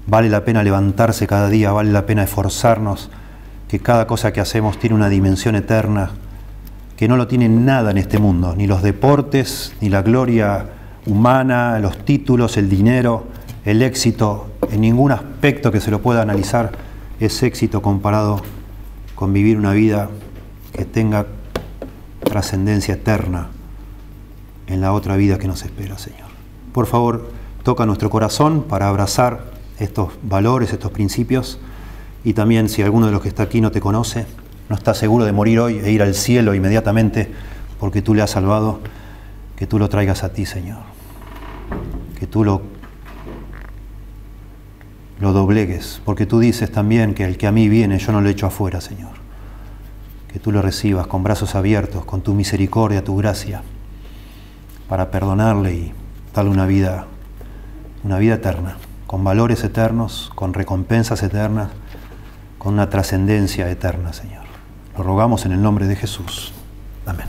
vale la pena levantarse cada día, vale la pena esforzarnos, que cada cosa que hacemos tiene una dimensión eterna, que no lo tiene nada en este mundo, ni los deportes, ni la gloria humana, los títulos, el dinero, el éxito. En ningún aspecto que se lo pueda analizar es éxito comparado con vivir una vida que tenga trascendencia eterna en la otra vida que nos espera, Señor. Por favor, toca nuestro corazón para abrazar estos valores, estos principios, y también si alguno de los que está aquí no te conoce, no está seguro de morir hoy e ir al cielo inmediatamente porque tú le has salvado, que tú lo traigas a ti, Señor. Que tú lo doblegues, porque tú dices también que el que a mí viene yo no lo echo afuera, Señor. Que tú lo recibas con brazos abiertos, con tu misericordia, tu gracia, para perdonarle y darle una vida eterna, con valores eternos, con recompensas eternas, con una trascendencia eterna, Señor. Lo rogamos en el nombre de Jesús. Amén.